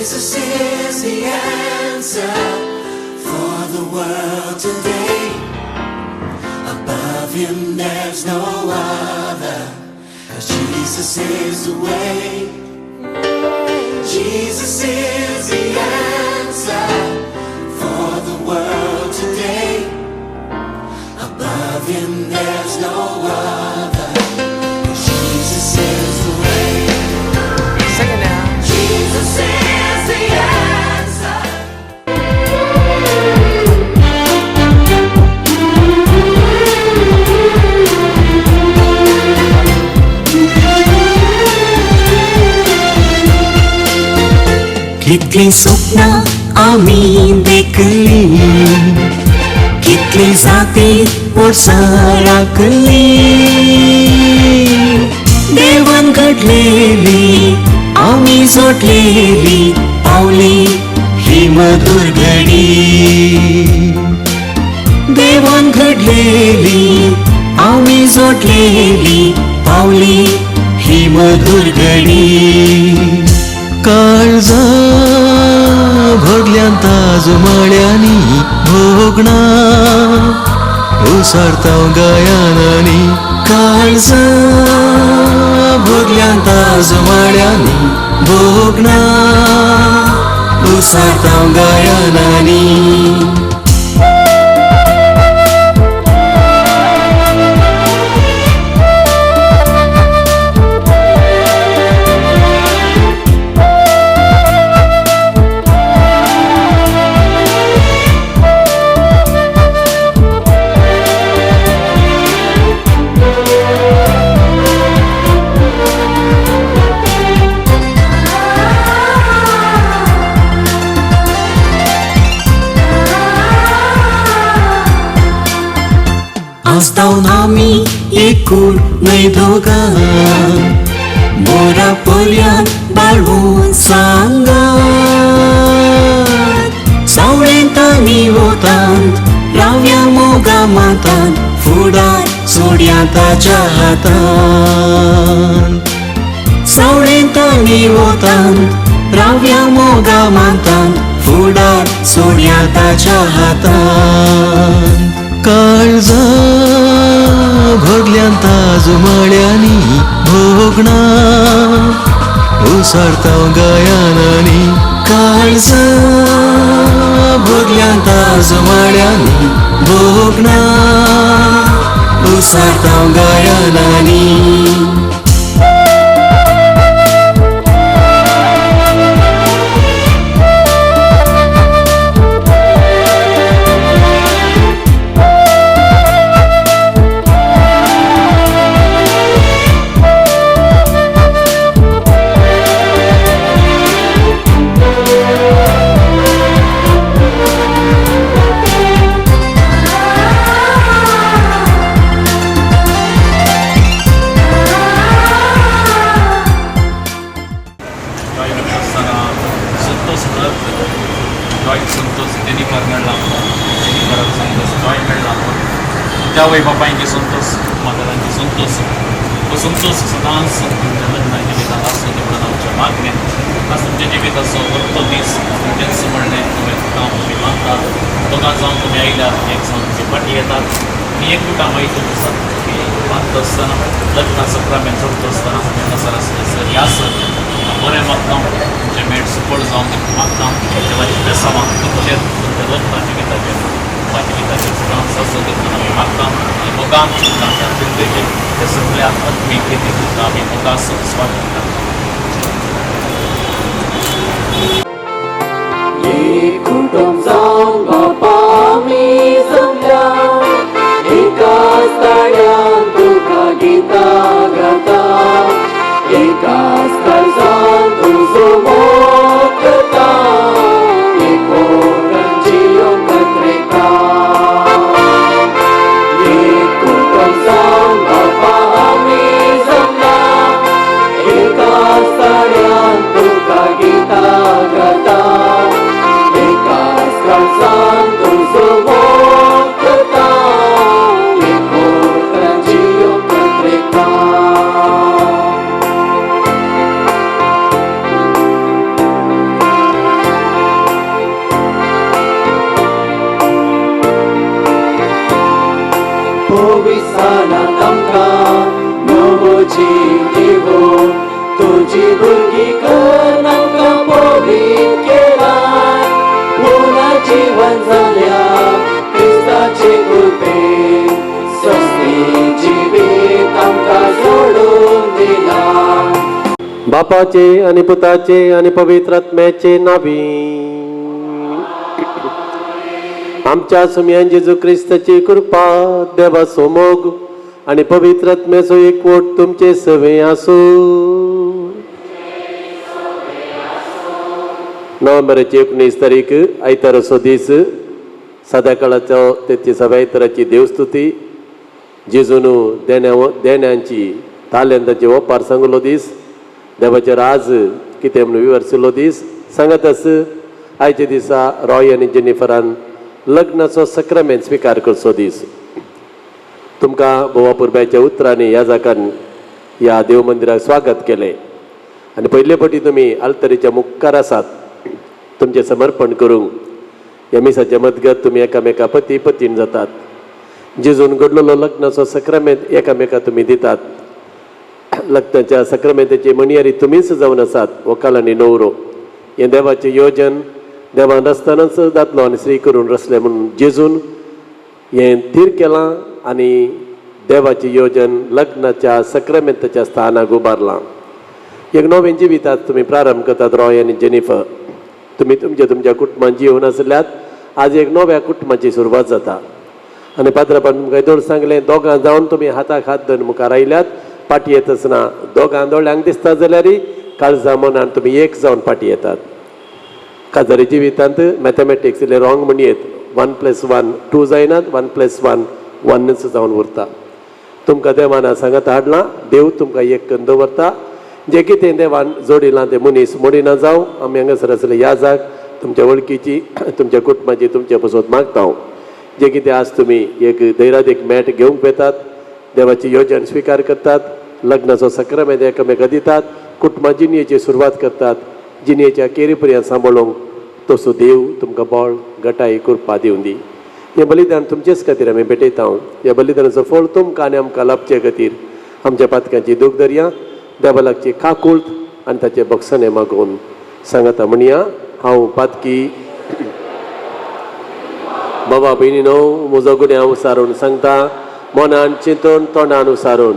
Jesus is the answer for the world today. Above him there's no other, 'cause Jesus is the way. Jesus is the answer for the world today. Above him there's no other, 'cause Jesus is the way. Sing it now. Jesus is the answer. कितली स्वप्न आम्ही देखली, कितली जाती राखली, देवान घडलेली आम्ही जोडलेली पावली ही मधुर घडी. देवान घडलेली आम्ही जोडलेली पावली ही मधुर घडी. काळजा भरल्यांत जुमाळ्यांनी भोगणा उसरता गायानांनी. काळजा भरल्यांत जुमाळ्यांनी भोगणा उसरता गायानांनी. आस्तावन आमी एकूण न्हय दोगां, मोरा पोरयान बाळगून सांगात. सावळेंत आनी वोतांत रावया मोगा मातांत, फुडार सोडया ताच्या हातांत. सावळेंत आनी वोतांत रावया मोगा मातांत, फुडार सोडया ताच्या हातांत. काळजा भरल्यांत जुमाळ्यांनी भोगणा उसरता गायानांनी. काळजा भरल्यांत जुमाळ्यांनी भोगणा उसरता गायानांनी. जावई बापायंचे संतोष, मातारांचे संतोष व संतोष सदांच तुमच्या लग्नाच्या जिवितात असो म्हणून आमच्या मागण्या. आज तुमच्या जिविताचो वरतो दीस तुमचेच म्हणणे तुम्ही काम तुम्ही मागतात. दोगां जावन तुम्ही आयल्यात, एक जावन तुमची फाटी येतात. मी एकूटा माहिती आसात की मागता आसतना लग्न सप्रामेंट चडतो आसतना हांवें सर या सर बरें मागता तुमचे मेळ सुपड जावन मागता देवाची बेसांवां तुमचेर तुमच्या लग्ना जिविताचेर जिविताचेर फुडांत सासो देखून आमी मागता. आनी मोगान चिंतता त्या जिंदगेचेर ते सगळ्या आत्मीक केली तुमकां आमी मोगान स्वागत करता. कुटुंब जावन बापा आमी जमल्या, एकाच ताळ्यान तुका गितां गाता. एकाच काळजान तुजो मोग करता, एकोण जियोन कत्रेका. एक कुटुंब जावन बापा आमी जमल्या, एकाच ताळ्यान तुका गितां गाता. एकाच काळजान तुजो मोग भोविसानांत आमकां नवोची दिवो तुजी भुरगीं कर आमकां पवित्र केलां पुना जीवन जाल्या क्रिस्ताचे कृपेन सस्ती जिवीत आमकां जोडून दिलां बापाचे आणि पुताचे आणि पवित्र आत्म्याचे नावी आमच्या सुमयान जेजू क्रिस्ताची कृपा देवाचो मोग आणि पवित्र आत्म्याचो एकवट तुमचे सवे आसूं. नोव्हेंबराची 19 तारीख आयताराचो दीस सदा काळाचो 33व्या आयताराची देवस्तुती जेजून देण्यांची ताल्यांताची ओपार सांगलो दीस देवाचे राज कितें म्हणून विवरसिल्लो दीस सांगत आस आयच्या दिसा रॉय आनी जेनिफरान लग्नाचो सक्रामेंत स्विकार करचो दीस. तुमकां बोवा पुरब्याच्या उतरांनी ह्या जागान ह्या देव मंदिराक स्वागत केलें आनी पयले फावटी तुमी आल्तरीच्या मुखार आसात तुमचें समर्पण करूंक ह्या मिसाच्या मजगत तुमी एकामेका पती पतीन जातात. जेजून घडलेलो लग्नाचो सक्रामेंत एकामेका तुमी दितात. लग्नाच्या सक्रामेंताची मणयारी तुमीच जावन आसात व्हंकल आनी न्हवरो. हें देवाचें योजन देवान रस्तानच जातलो आनी श्री करून रचलें म्हणून जेजून हें थीर केलां आनी देवाचें योजन लग्नाच्या सक्रामेंताच्या स्थानाक उबारलां. एक नवें जिवितात तुमी प्रारंभ करतात रॉय आनी जेनिफर. तुमी तुमच्या कुटुंबान जिवन आसल्यात आज एक नव्या कुटुंबाची सुरवात जाता आनी पात्रापान तुमकां येदोळ सांगलें दोगां जावन तुमी हाताक हात धरून मुखार आयल्यात पाटी येत आसना दोगां दोळ्यांक दिसता जाल्यारय काळजा मनान तुमी एक जावन पाटी येतात. काजारी जिवितांत मॅथमॅटिक्स इल्ले रॉंग म्हणयेत 1+1 2 जायनात 1+1 1च जावन उरता. तुमकां देवान सांगत हाडलां देव तुमकां एक करून दवरता. जें कितें देवान जोडिलां तें मनीस मोडिना जावं आमी हांगासर आसले ह्या जाग तुमच्या वळखीची तुमच्या कुटुंबाची तुमच्या पासून मागता हांव. जें कितें आज तुमी एक दैरादीक मेट घेवंक येतात देवाची योजन स्विकार करतात लग्नाचो सक्रामेंत एकामेका दितात कुटुंबा जिणयेची सुरवात करतात जिणयेच्या केरी पर्यंत सांबाळूंक तसो देव तुमकां बळ गटाय कृपा दिवन दी. हें बलिदान तुमचेच खातीर आमी भेटयता हांव. ह्या बलिदानाचो फळ तुमकां आनी आमकां लाभचे खातीर आमच्या पातकांची दूख दर्या देवा लागची काकुळट आनी ताचे बक्षणे मागून सांगता म्हणया हांव पातकी बाबा भयणीनो म्हजो गुन्यांव उसारून सांगता मनान चिंतून तोंडान उसारून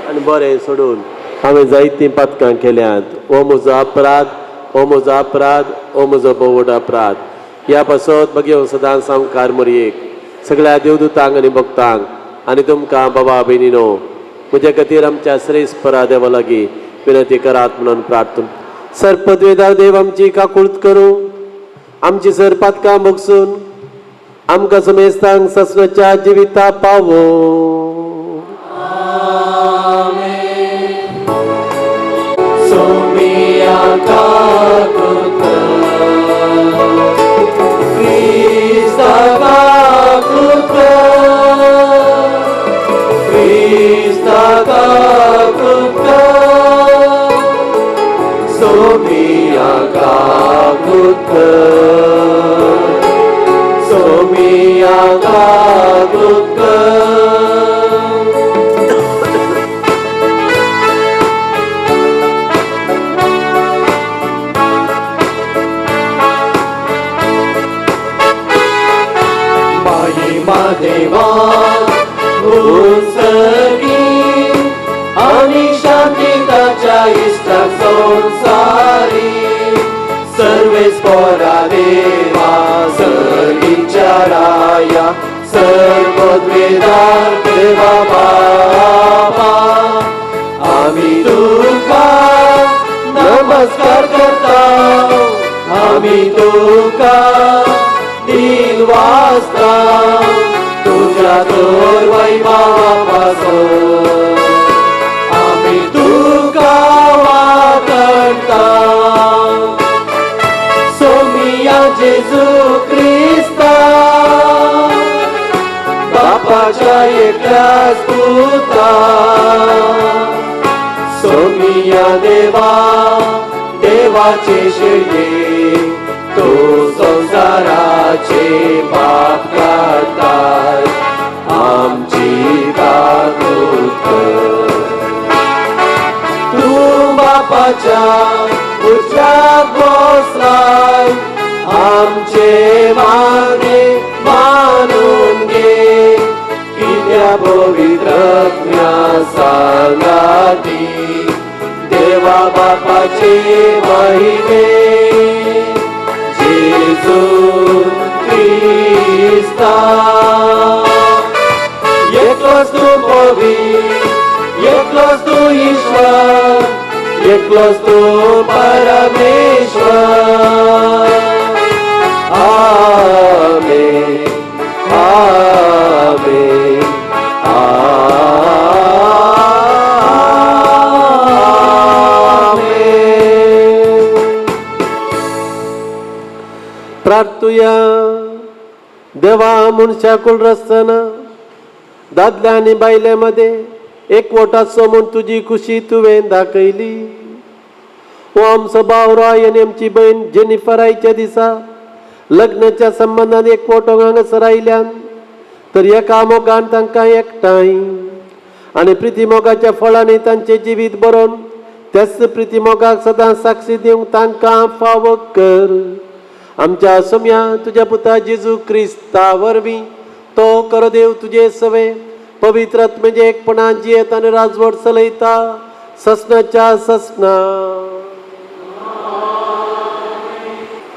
आनी बरें सोडून हांवें जायतीं पातकां केल्यात. हो म्हजो अपराध हो म्हजो अपराध हो म्हजो बोवड अपराध. ह्या पासत बगयो सदांच संवकार मरयेक सगळ्या देवदूतांक आनी भक्तांक आनी तुमकां बाबा भयणीनो म्हजे खातीर आमच्या श्रेयस्परा देवा लागीं विनंती करात म्हणून प्रार्थना. सर पदवेदार देव आमची काकुळट करूं आमची सर पातकां बगसून आमकां समेस्तांक ससनाच्या जिविता पावो. सोमिया काकुळट क्रिस्ता काकुळट क्रिस्ता काकुळट सोमिया काकुळट सोमिया काकुळट देवा उंचगी आणि शांती ताच्या इष्टाक संसारी सर्वेस्परा देवा सर्वीच्या राया सर्वद्वेदार देवा बाबा आम्ही तुका नमस्कार करता आम्ही तुका दिन वाजता तुझ्या तोर वैभवापासून आम्ही तुका वाकणता सोमिया जेजू क्रिस्ता बापाच्या एकल्याच पुता सोमिया देवा देवाचे शेळये तो संसाराचे बाप करताय देवाच्या उच्चात बसलाय आमचे मागे मानून घे कित्या पवित्रज्ञा सांगाती देवा बापाचे महिमे जेजू ख्रिस्ता एकलोच तू एकलोच तू ईश्वर एकलोच तू परमेश्वर आमेन आमेन आमेन. प्रार्थुया देवा मनशाकुल रस्तना दादल्या आनी बायलेमध्ये एकवटात समून तुझी खुशी तुवें दाखयली. हो आमचो भाव रॉय आनी आमची बहीण जेनिफर आयच्या दिसा लग्नाच्या संबंधान एकवटो हांगासर आयल्यान तर एका मोगान तांकां एकठांय आनी प्रितीमोगाच्या फळांनी तांचे जिवीत बरोवन त्याच प्रितीमोगाक सदां साक्षी दिवंक तांकां फावो कर. आमच्या सोम्या तुज्या पुता जेजू क्रिस्ता वरवीं तो कर देव तुझे सवे पवित्र आत्मेचे एकपणान जियेत आनी राजवट चलयता ससनाच्या ससना.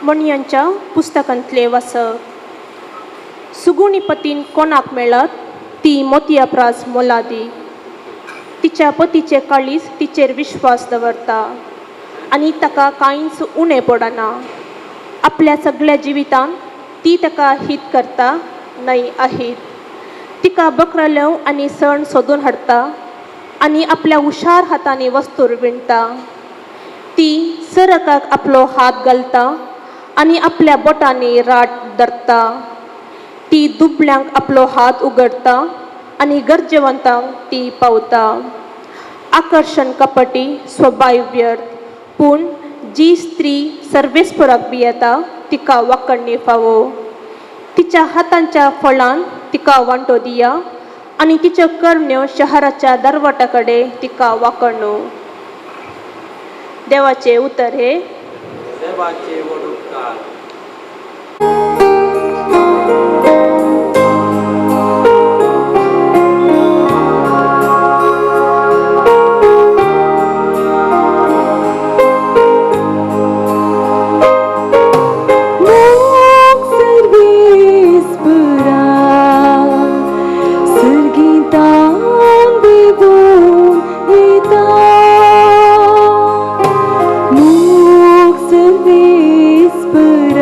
म्हणयांच्या पुस्तकांतले वाचक. सुगुणी पतीन कोणाक मेळत ती मोतयाप्रास मोलादी. तिच्या पतीचे काळीज तिचेर विश्वास दवरता आनी ताका कांयच उणें पडना. आपल्या सगळ्या जिवितान ती ताका हित करता न्हय अहित. तिका बकरल्यो आनी सण सोदून हाडटा आनी आपल्या हुशार हातांनी वस्तूर विणटा. ती सरकाक आपलो हात घालता आनी आपल्या बोटांनी राट धरता. ती दुबळ्यांक आपलो हात उगडता आनी गरजेवंतांक ती पावता. आकर्षण कपटी स्वभाव व्यर्थ पूण जी स्त्री सर्वेस्पराक भियेता तिका वाकडणी फावो. तिच्या हातांच्या फळान तिका वांटो दिया आनी तिच्यो करण्यो शहराच्या दरवटा कडेन तिका वाकडणू. देवाचे उतर हे देवाचे वडुपकार. But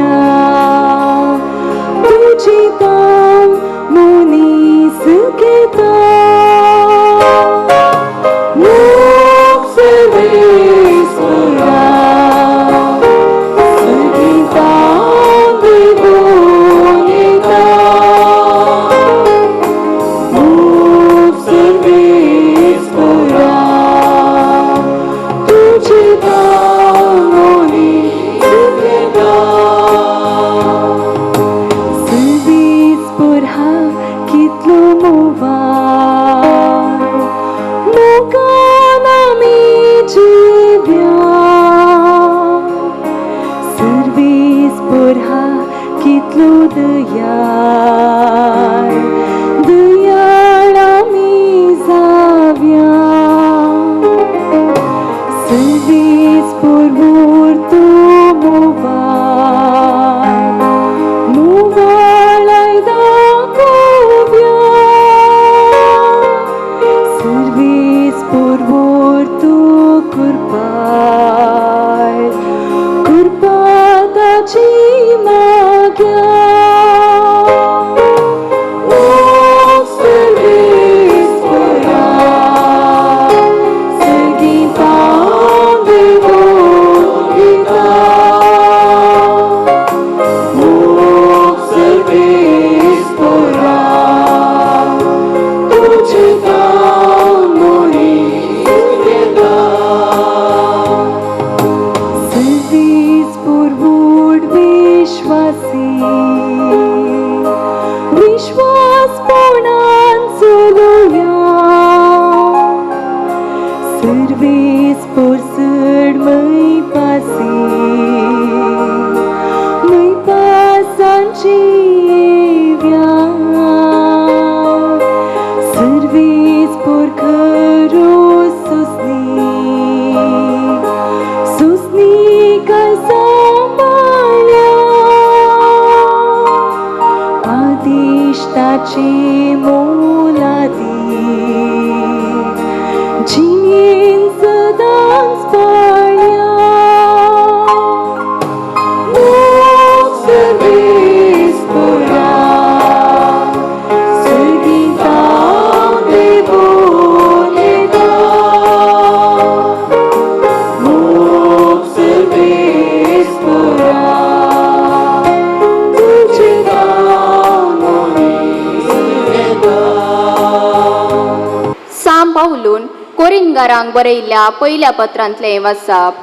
म्हणून कोरिंगारांक बरयल्ल्या पयल्या पत्रांतलें वाचप.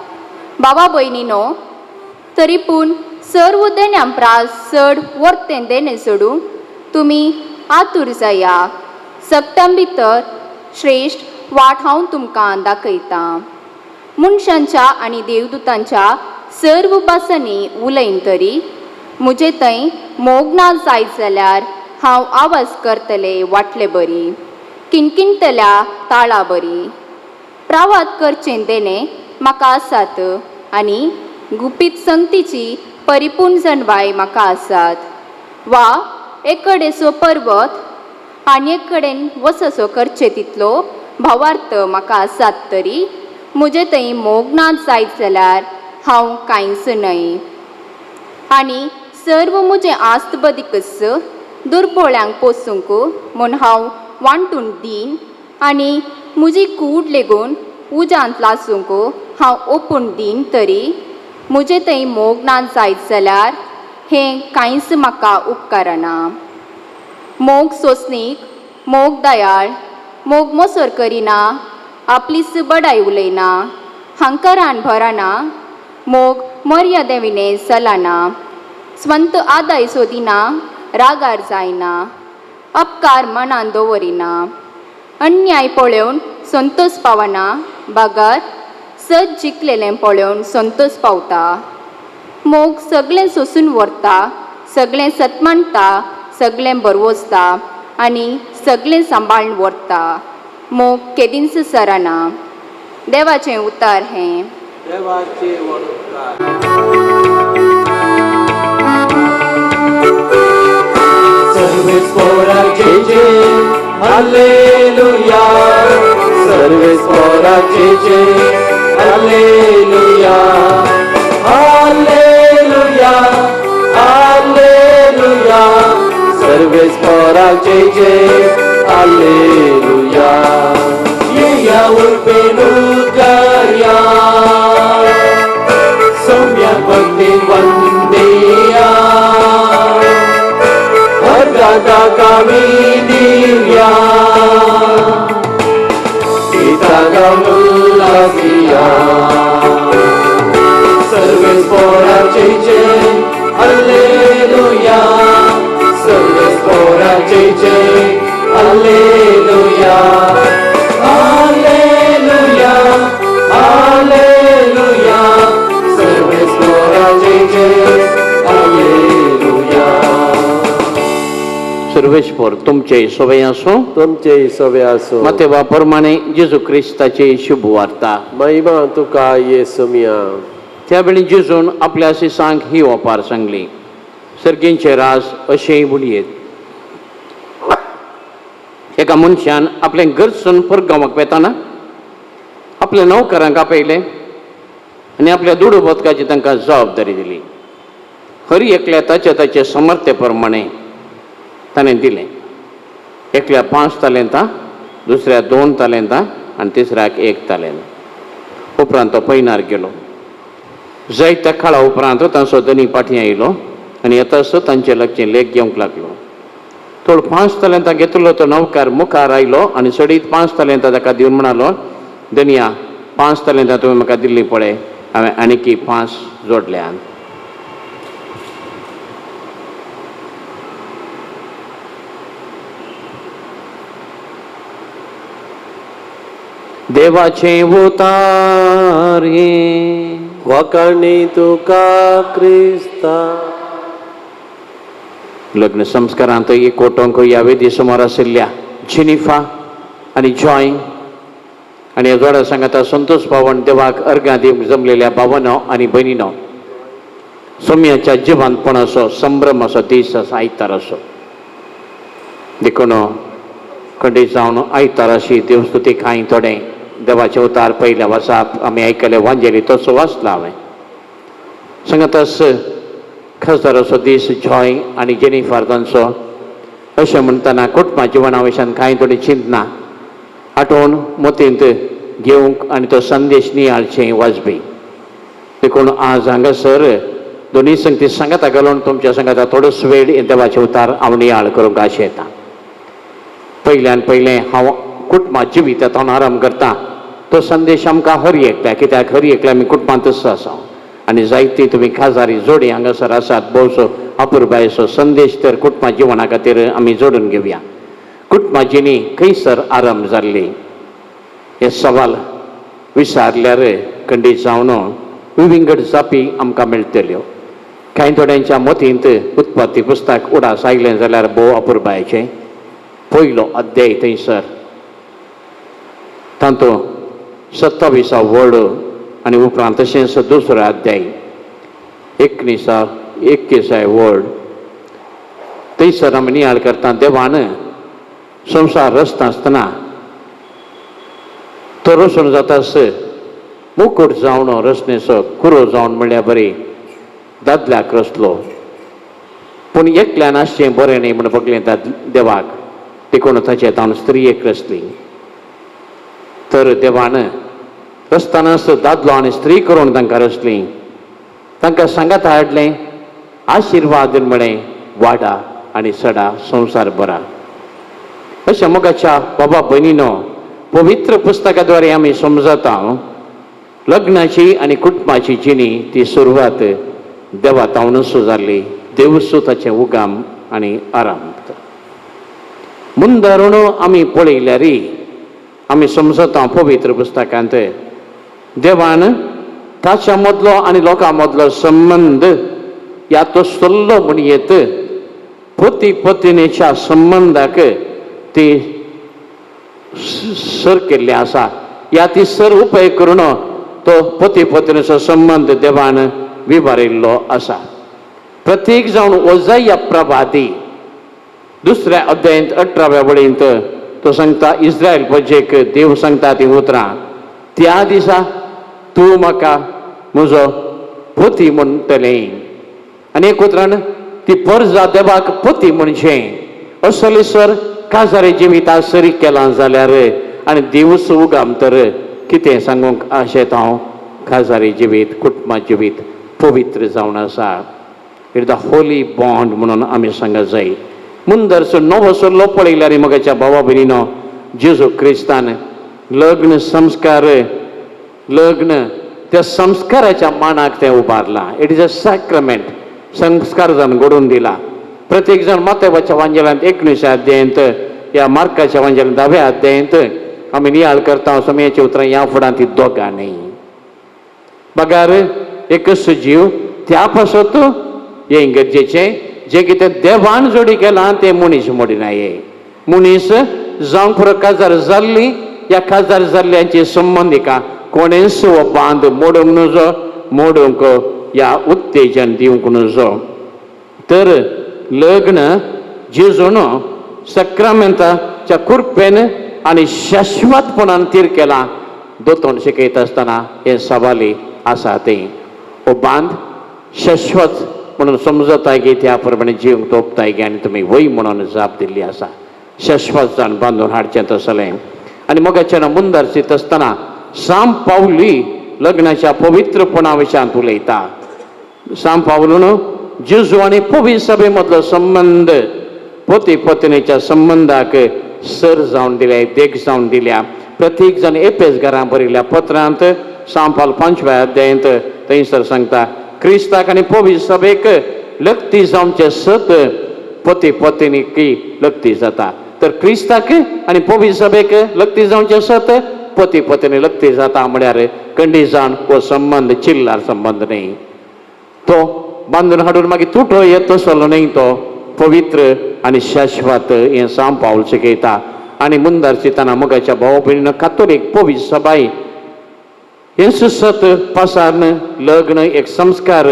बाबा भयणीनो, तरी पूण सर्व देण्यां प्रास चड वर्तें देणें सोडून तुमी आतूर जाया. सक्तां भितर श्रेश्ठ वाट हांव तुमकां दाखयता. मनशांच्या आनी देवदूतांच्या सर्व भासांनी उलयन तरी म्हजे थंय मोग ना जायत जाल्यार हांव आवाज करतलें वाटले बरी, किणकिणतल्या ताळा बरी. प्रावाद करचें देणें म्हाका आसात आनी गुपीत संगतीची परिपूर्ण जणवाय म्हाका आसात. वा एक कडेचो पर्वत आनी एक कडेन वससो करचे तितलो भावार्थ म्हाका आसात तरी म्हजे थंय मोग ना जायत जाल्यार हांव कांयच न्हय. आनी सर्व म्हजें आस्त बदीकच दुर्बळ्यांक पोसूंक म्हूण हांव वांटून दीन आनी म्हजी कूड लेगून उजांत लासूंक हांव ओपून दीन तरी म्हजे थंय मोग ना जायत जाल्यार हें कांयच म्हाका उपकारना. मोग सोंसणीक, मोग दयाळ, मोग मोसोर करिना, आपलीच बडाय उलयना, हंकारान भरना, मोग मर्यादेविने चलना, स्वंत आदाय सोदिना, रागार जायना, अपकार मनान दवरिना, अन्याय पळोवन संतोष पावना, बागार सत जिखलेलें पळोवन संतोष पावता. मोग सगळें सोंसून व्हरता, सगळें सतमानता, सगळें बरवोसता आनी सगळें सांबाळून व्हरता. मोग केदींच सरना. देवाचें उतार हें. देवाचे वळखकार. सर्वेस पोराचे जय, हालेलुया. सर्वेस पोराचे जय, हालेलुया. Hallelujah, hallelujah. सर्वेस पोराचे जय, हालेलुया. येया उर्पेन उद्गारया, सौम्य भक्ती वंदेया. हरदादा कामी दिव्या, पिता गमुलासिया. सर्वेस पोराचे जय, हालेलुया. सर्वेस पोराचे जय, हालेलुया. Hallelujah, hallelujah. सर्वेस पोराचे जय, हालेलुया. सर्वेश्वर तुमचे सोबे असो. तुमचे सवे असो. मातेवा प्रमाणे जेजू क्रिस्ताची शुभ वार्ता. महिमा तुका येसुमिया. त्यावेळी जेजून आपल्या शिसांक ही ओपार सांगली. सर्गींचे रास अशें बोलयेत. एका मनशान आपलें घर सोडून परगांवाक वेताना आपल्या नौकरांक आपयले आनी आपल्या दुडू बदकाची तांकां जबाबदारी दिली. हरी एकल्या ताचे समर्थे प्रमाणे ताणें दिलें. एकल्या 5 तालेंतां, दुसऱ्या 2 तालेंतां आनी तिसऱ्याक 1 तालेंत. उपरांत तो पैनार गेलो. जायत्या काळा उपरांत तांचो धनी फाटीं आयलो आनी येताच तांचे लागचें लेख घेवंक लागलो. थोड 5 तालेंतां घेतलो तो नौकार मुखार आयलो आनी सडीत 5 तालेंतां ताका दिवन म्हणालो, धनिया 5 तालेंतां तुवें म्हाका दिल्लीं पळय, हांवें आनीक 5 जोडल्यात. देवाचे उतार हे. वखणी तुका क्रिस्ता. लग्न संस्कारांत एकवटोंक ह्या वेदी समोर आशिल्ल्या जेनिफा आनी जॉय आनी ह्या जोडा सांगाता संतोष पावण देवाक अर्घां दिवंक जमलेल्या भावांनो आनी भयणीनो, सोम्याच्या जिवांतपणाचो संभ्रम असो दीस असो आयतार असो देखून खंडी जावन आयतार अशी देवस्तुती कांय थोडे देवाचे उतार पयल्या वर्साक आमी आयकले वांजेली तसो वाचला हांवें. सांगातास खासदार असो दीस जॉय आनी जेनिफर तांचो अशें म्हणटना कुटुंबा जिवना विशयान कांय थोडी चिंतना आठवून मतींत घेवंक आनी तो संदेश नियाळचें वाजबी. देखून आज हांगासर दोनी संगती सांगाता घालून तुमच्या सांगाता थोडोच वेळ देवाचे उतार हांव नियाळ करूंक आशेता. पयल्यान पयलें हांव कुटुंबात जिवितांत आराम करता तो संदेश आमकां हर एकल्या कित्याक हर एकल्या आमी कुटुंबांत आसा आनी जायती तुमी खाजारी जोडी हांगासर आसात भोवसो अपुरबायेचो संदेश तर कुटुंबा जिवना खातीर आमी जोडून घेवया. कुटुंबा जिणी खंयसर आराम जाल्ली हे सवाल विचारल्यार खंडीत जावन विंगड जापी आमकां मेळटल्यो. कांय थोड्यांच्या मतींत उत्पत्ती पुस्तक उडास आयलें जाल्यार भोव अपुरबायेचें पयलो अध्याय थंयसर तातूंत 27 वर्ड आनी उपरांत तशेंच दुसरो अध्याय 21 वर्ड थंयसर आमी नियाळ करता देवान संवसार रचता आसतना तो रचून जातास मुकूट जावन रचनेचो कुरो जावन म्हणल्यार बरी दादल्याक रचलो पूण एकल्यान आसचें बरें न्ही म्हण बगलें देवाक देखून ताचे तावन स्त्रियेक रचली. तर देवान रचतानाच दादलो आनी स्त्री करून तांकां रचली. तांकां सांगात हाडलें आशिर्वाद म्हळें वाडा आनी सडा संवसार बरा. अशें मोगाच्या बाबा भयणीनो पवित्र पुस्तकाद्वारे आमी समजता लग्नाची आनी कुटुंबाची जिणी ती सुरवात देवा तावनूच जाल्ली. देवसूं ताचें उगाम आनी आराम. मुंदारून आमी पळयल्यार आमी समजता पवित्र पुस्तकांत देवान ताच्या मदलो आनी लोकां मदलो संबंद या तो सल्लो म्हणयेत पती पत्नीच्या संबंधाक ती सर केल्ले आसा. या ती सर उपाय करून तो पती पत्नीचो संबंध देवान विबारिल्लो आसा. प्रत्येक जावन ओजाया प्रभाती दुसऱ्या अध्यायांत 18व्या वळींत तो सांगता इस्रायल प्रजेक देव सांगता ती उतरां त्या दिसा तूं म्हाका म्हजो पती म्हणटलें. आनी एक उतरान ती परजा देवाक पती म्हणचें असले सर काजारे जिविता सरी केलां जाल्यार आनी दिवस उगाम तर कितें सांगूंक आशेत हांव काजारी जिवीत कुटुंबा जिवीत पवित्र जावन आसा. इट द होली बॉन्ड म्हणून आमी सांगत जाय. मुंदरचो नवो सल्लो पळयल्यार मोगाच्या भावा भयणीनो जेजू क्रिस्तान लग्न संस्कार लग्न त्या संस्काराच्या मानाक तें उबारलां. It is a सॅक्रमेंट. संस्कार जावन घडोवन दिला. प्रत्येक जाण मातेवाच्या वांजेलांत 19 अध्यायांत या मार्काच्या वांजेलांत 10व्या अध्यायांत आमी नियाळ करता समयाच्या उतरां ह्या फुडां ती दोगां न्ही बगार एकच जीव त्या पासत हें गरजेचें जें कितें देवान जोडी केलां तें मनीस मोडिनाये. मनीस जावंक पुरो काजार जाल्ली या काजार जाल्ल्यांची संबंधिका कोणेंच हो बांद मोडूंक नजो मोडूंक या उत्तेजन दिवंक नजो. तर लग्न जेजून सक्रामेंताच्या कृपेन आनी शाश्वतपणान तीर केलां दोतोन शिकयत आसतना हे सवाली आसा तें हो बांद शाश्वत म्हणून समजताय गे त्या प्रमाणे जिवंक तोपताय गे आनी तुमी वय म्हणून जाप दिल्ली आसा. शाश्वत जावन बांदून हाडचें तसलें. आनी मोगाच्या मुंदर चित आसतना साम पावली लग्नाच्या पवित्रपणा विशयांत उलयता. साम पावलून जेजू आनी पवित्र सभे मदलो संबंध पती पत्नीच्या संबंधाक सर जावन दिल्या देख जावन दिल्या. प्रत्येक जण एपेस घरां बरयल्या पत्रांत साम पावल 5व्या अध्यायांत थंयसर सांगता क्रिस्ताक आनी पवित्र सभेक लक्ती जावचे सत पती पत्नीकी लक्ती जाता. तर क्रिस्ताक आनी पवित्र सभेक लक्ती जावचे सत पती पत्नी लक्ती जाता म्हळ्यार खंडी जावन हो संबंध चिल्लार संबंध न्ही. तो बांदून हाडून मागीर तुटो येत तसलो न्ही. तो पवित्र आनी शाश्वत हें साम पावल शिकयता. आनी मुंदार चिताना मोगाच्या भाव भयणीन कातोलीक पवित्र सभाय हें सत पासारन लग्न एक संस्कार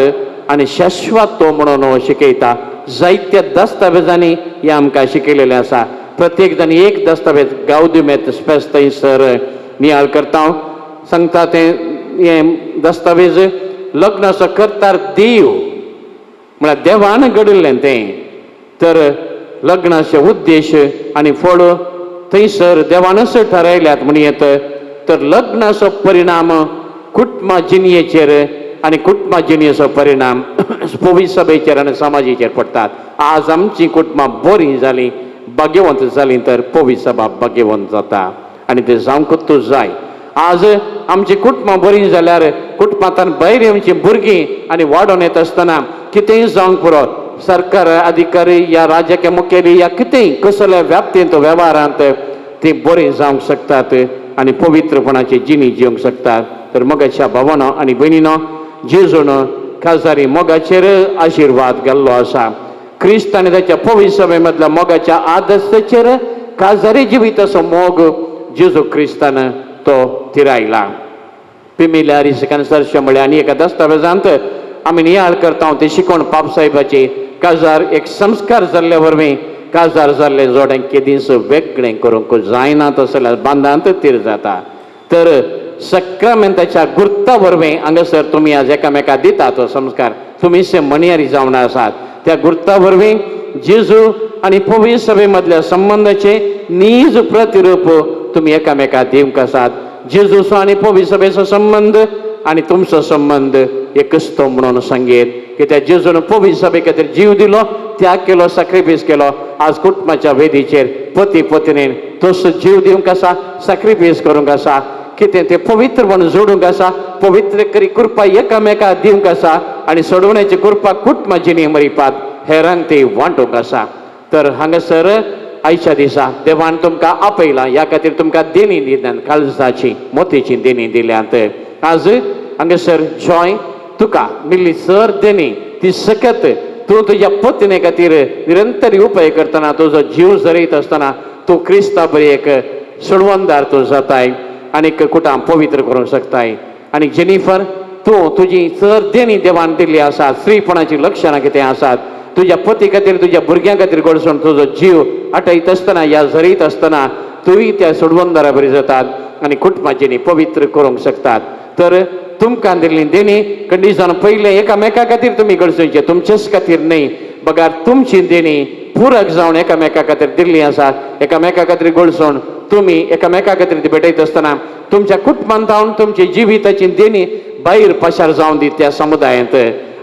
आनी शाश्वत तो म्हणून शिकयता. जायत्या दस्तावेजांनी हें आमकां शिकयलेलें आसा. प्रत्येक जण एक दस्तावेज गावदुमेत स्पेस थंयसर नियाळ करता. सांगता तें हें दस्तावेज लग्नाचो करतार देव म्हळ्यार देवान घडिल्लें तें. तर लग्नाचे उद्देश आनी फळ थंयसर देवानच थारायल्यात म्हणयत. तर लग्नाचो परिणाम कुटुंबा जिणयेचेर आनी कुटुंबा जिणयेचो परिणाम पवित्र सभेचेर आनी समाजाचेर पडटात. आज आमची कुटुंबां बरीं जालीं भाग्यवंत जालीं तर पवित्र सभा भाग्यवंत जाता. आनी ते जावंकूच तूं जाय. आज आमची कुटुंबां बरीं जाल्यार कुटुंबांतल्यान भायर येवची भुरगीं आनी वाडोवन येता आसतना कितेंय जावंक पुरो सरकार अधिकारी या राज्याचे मुखेली या कितेंय कसल्या व्याप्तींत वेव्हारांत ती बरीं जावंक शकतात आनी पवित्रपणाची जिणी जिवंक शकतात. तर मोगाच्या भावानो आनी भयणीनो, जेजून खासारी मोगाचेर आशिर्वाद घाल्लो आसा. क्रिस्त आनी ताच्या पवित्र सभे मदल्या मोगाच्या आदर्शाचेर खासारी जिवीत असो मोग जेजू क्रिस्तान तो थिरायला. पिमिल्या रिसकान सरशे म्हळ्यार आनी एका दस्तावेजांत आमी नियाळ करता ते शिकोवण पापसाहेबाची काजार एक संस्कार जाल्ले वरवीं काजार जाल्ले जोड्यांक केदींच वेगळें करूंक जायना तसल्या बांदांत तीर जाता. तर सक्रामेंताच्या गुर्ता वरवीं हांगासर तुमी आज एकामेकाक दिता तो संस्कार. तुमी मणियारी जावन आसात. त्या गुर्ता वरवीं जेजू आनी पवित्र सभे मदल्या संबंधाचे नीज प्रतिरूप तुमी एकामेकाक दिवंक आसात. जेजूचो आनी पवित्र सभेचो संबंध आनी तुमचो संबंध एकच तो म्हणून सांगेत की त्या जेजून पवित्र सभे खातीर जीव दिलो, त्याग केलो, सॅक्रिफायस केलो. आज कुटुंबाच्या वेदीचेर पती पत्नीन तसो जीव दिवंक आसा, सॅक्रिफायस करूंक आसा, कितें ते पवित्रपण जोडूंक आसा, पवित्र करी कृपा एकामेकाक दिवंक आसा आनी सोडवण्याची कृपा कुटुंबाची निमरिपात हेरांक ती वांटूंक आसा. तर हांगासर आयच्या दिसा देवान तुमकां आपयलां, ह्या खातीर तुमकां देणी दिल्यात, काळजाची मोतीची देणी दिल्यात. आज हांगासर जॉय तुका मिल्ली सर देणी ती सकत तूं तुज्या पत्नी खातीर निरंतर उपाय करतना तुजो जीव जरयत आसतना तूं क्रिस्ता बरी एक सोडवणदार तूं जाताय आनीक कुटां पवित्र करूंक शकताय. आनी जेनिफर तूं तुजी सर देणी देवान दिल्ली आसात, स्त्रीपणाची लक्षणां कितें आसात, तुज्या पती खातीर तुज्या भुरग्यां खातीर घडसून तुजो जीव आटयत आसतना या जरीत आसतना तुय त्या सोडवणदारा बरी जातात आनी कुटुंबाची पवित्र करूंक शकतात. तर तुमकां दिल्ली देणी कंडिशन पयले एकामेका खातीर तुमी घडसूंचे, तुमचेच खातीर न्ही. बगार तुमची देणी पुरक जावन एकामेका खातीर दिल्ली आसा. एकामेका खातीर घडसून तुमी एकामेका खातीर ती भेटयत आसतना तुमच्या कुटुंबांत रावन तुमची जिविताची देणी भायर पसार जावन दी त्या समुदायांत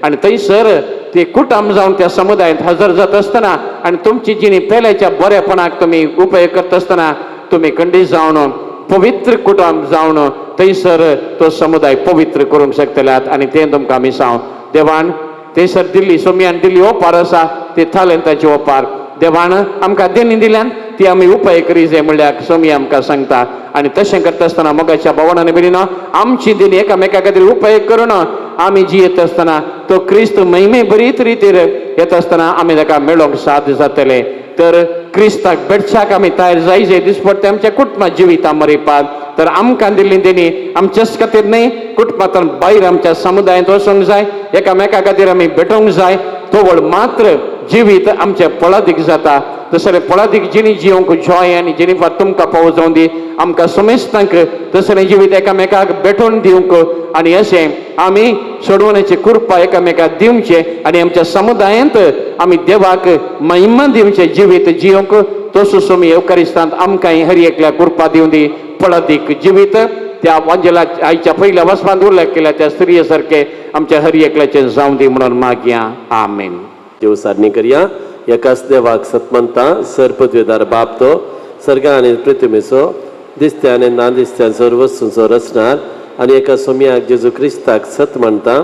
आनी थंयसर ते कुटुंब जावन त्या समुदायांत हजर जात आसतना आनी तुमची जिणी पेल्याच्या बरेपणाक तुमी उपयोग करता आसतना तुमी खंडीत जावन पवित्र कुटुंब जावन थंयसर तो समुदाय पवित्र करूंक शकतल्यात आनी तें तुमकां आमी सांग. देवान थंयसर दिल्ली सोम्यान दिल्ली ओपार आसा ती थालेंताची ओपार देवान आमकां देणी दिल्यान ती आमी उपाय करी जाय म्हणल्यार सोमी आमकां सांगता. आनी तशें करता आसतना मोगाच्या भावांनी भयणीनो आमची देणी एकामेका खातीर उपाय करून आमी जियेत आसतना तो क्रिस्त महिमे बरीत रितीर येता आसतना आमी ताका मेळोंक साध्य जातले. तर क्रिस्ताक बेडशाक आमी तयार जाय दिसपडटा आमच्या कुटुंबां जिवितां मरिपात. तर आमकां दिल्ली देणी आमचेच खातीर न्ही, कुटुंबांतल्यान भायर आमच्या समुदायांत वचूंक जाय, एकामेका खातीर आमी भेटोंक जाय. तो मात्र जिवीत आमचे पळादीक जाता. तसले पळादीक जिणी जिवंक जॉय आनी जेनिफर तुमकां पावोवं दी, आमकां समेस्तांक तसलें जिवीत एकामेकाक भेटोवन दिवंक आनी अशें आमी सोडवण्याची कृपा एकामेकाक दिवचे आनी आमच्या समुदायांत आमी देवाक महिमा दिवचे जिवीत जिवंक. तसो सोमी एवकारिस्तांत आमकां हर एकल्या कृपा दिवन दी पळादीक जिवीत. त्या वांजेला आयच्या पयल्या वचपांत उल्लेख केल्या त्या स्त्रिये सारके आमच्या हर एकल्याचें जावं दी म्हणून मागया. आमेन. देव साधनी करया. एकाच देवाक सतमंता सर पदवेदार बाप तो सर्गा आनी पृथ्वीचो दिसत्या आनी नादिसत्या सर्व वस्तूंचो रचणार आनी एका सोम्याक जेजू क्रिस्ताक सत म्हणटा.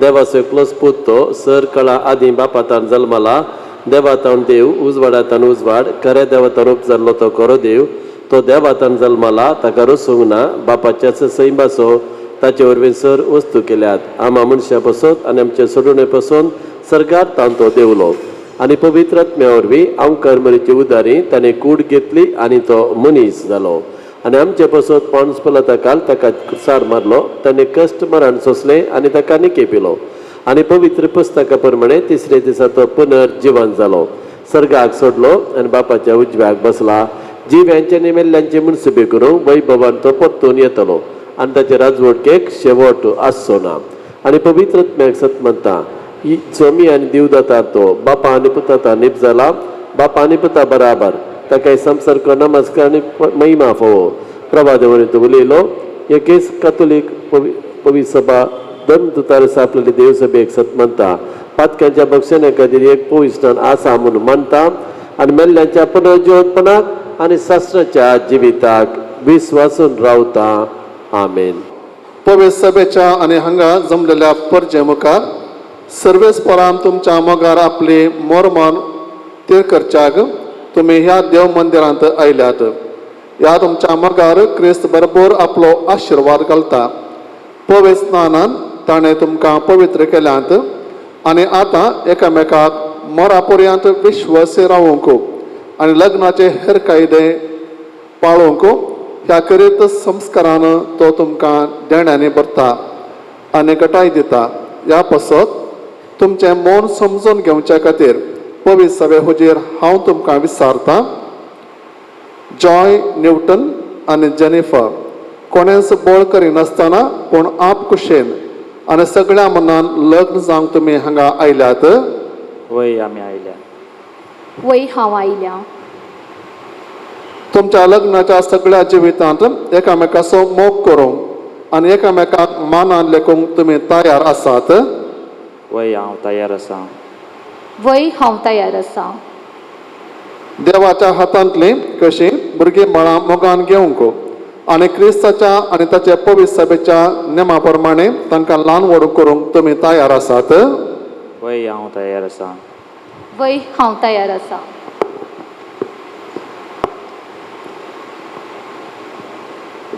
देवाचो एकलोच पूत तो सर कळा आदी बापातान जल्मला. देवातान देव उजवाडातान उजवाड खऱ्या देवातान रूप जाल्लो तो खरो देव. तो देवातान जल्मला ताका रसूंक ना. बापाच्याच सैमाचो ताचे वरवीं सर वस्तू केल्यात. आम्हा मनशां पासून आनी आमचे सोडवणे पासून सर्गार तान तो देवलो आनी पवित्र आत्म्या वरवीं अंकर्मरीची उदारी ताणें कूड घेतली आनी तो मनीस जालो. आनी आमचे पासून पॉन्स पिलाताकाल ताका सार मारलो. ताणें कश्ट मरण सोंसलें आनी ताका निकेपिलो आनी पवित्र पुस्तका प्रमाणे तिसरे दिसा तो पुनर्जिवन जालो. सर्गाक सोडलो आनी बापाच्या उजव्याक बसला. जिव्यांचे आनी मेल्ल्यांचे मुनसुबे करूंक वैभवान तो परतून येतलो आनी ताचे राजवटकेक शेवट आसचो ना. आनी पवित्र आत्म्याक सत म्हणटा ही स्वामी आनी दिवदाता तो बापा आनी पुताता निप जाला. बापा आनी पुता बराबर ताका संसर्ग नमस्कार आनी महिमा फोवो. प्रभादेवरी तो उलयलो. एकेच कातोलीक पवित्र सभा दोन तुतार सापलेली देवसभेक सत म्हणटा. पातक्यांच्या भक्षणे खातीर एक पवित्रान आसा म्हणून मानता आनी मेल्ल्यांच्या पुनर्जिवनपणाक आनी शास्त्राच्या जिविताक विश्वासून रावता आमेन. पवित्र सभेच्या आणि हांगा जमलेल्या परजे मुखार सर्वेस परान तुमच्या मोगार आपली मोरमान तिर करच्याक तुम्ही ह्या देव मंदिरांत आयल्यात. ह्या तुमच्या मोगार क्रिस्त भरपूर आपलो आशीर्वाद घालता. पवित्र स्नानान ताणें तुमकां पवित्र केल्यांत आनी आतां एकामेकाक मोरापर्यंत विश्वासी रावूंक आनी लग्नाचे हेर कायदे पाळूंक ह्या करीत संस्कारान तो तुमकां देण्यानी भरता आनी घटाय दिता. ह्या पासत तुमचें मौन समजून घेवच्या खातीर पवित्र सभे हुजीर हांव तुमकां विचारतां. जॉय न्यूटन आनी जेनिफर कोणेच बोळ करिनासतना पूण आप कुशेन आनी सगळ्या मनान लग्न जावंक तुमी हांगा आयल्यात. वय आमी आयल्या. वय हांव आयल्या. तुमच्या लग्नाच्या सगळ्या जिवितांत एकामेकाचो मोग करूंक आनी एकामेकाक मानान लेखूंक तुमी तयार आसात. वय हांव तयार आसा. वय हांव तयार आसा. देवाच्या हातांतली कशी भुरगीं बाळां मोगान घेवंक आनी क्रिस्ताच्या आनी ताच्या पवित्र सभेच्या नेमा प्रमाणे तांकां ल्हान व्हड करूंक तुमी तयार आसात. वय हांव तयार आसा. वय हांव तयार आसा.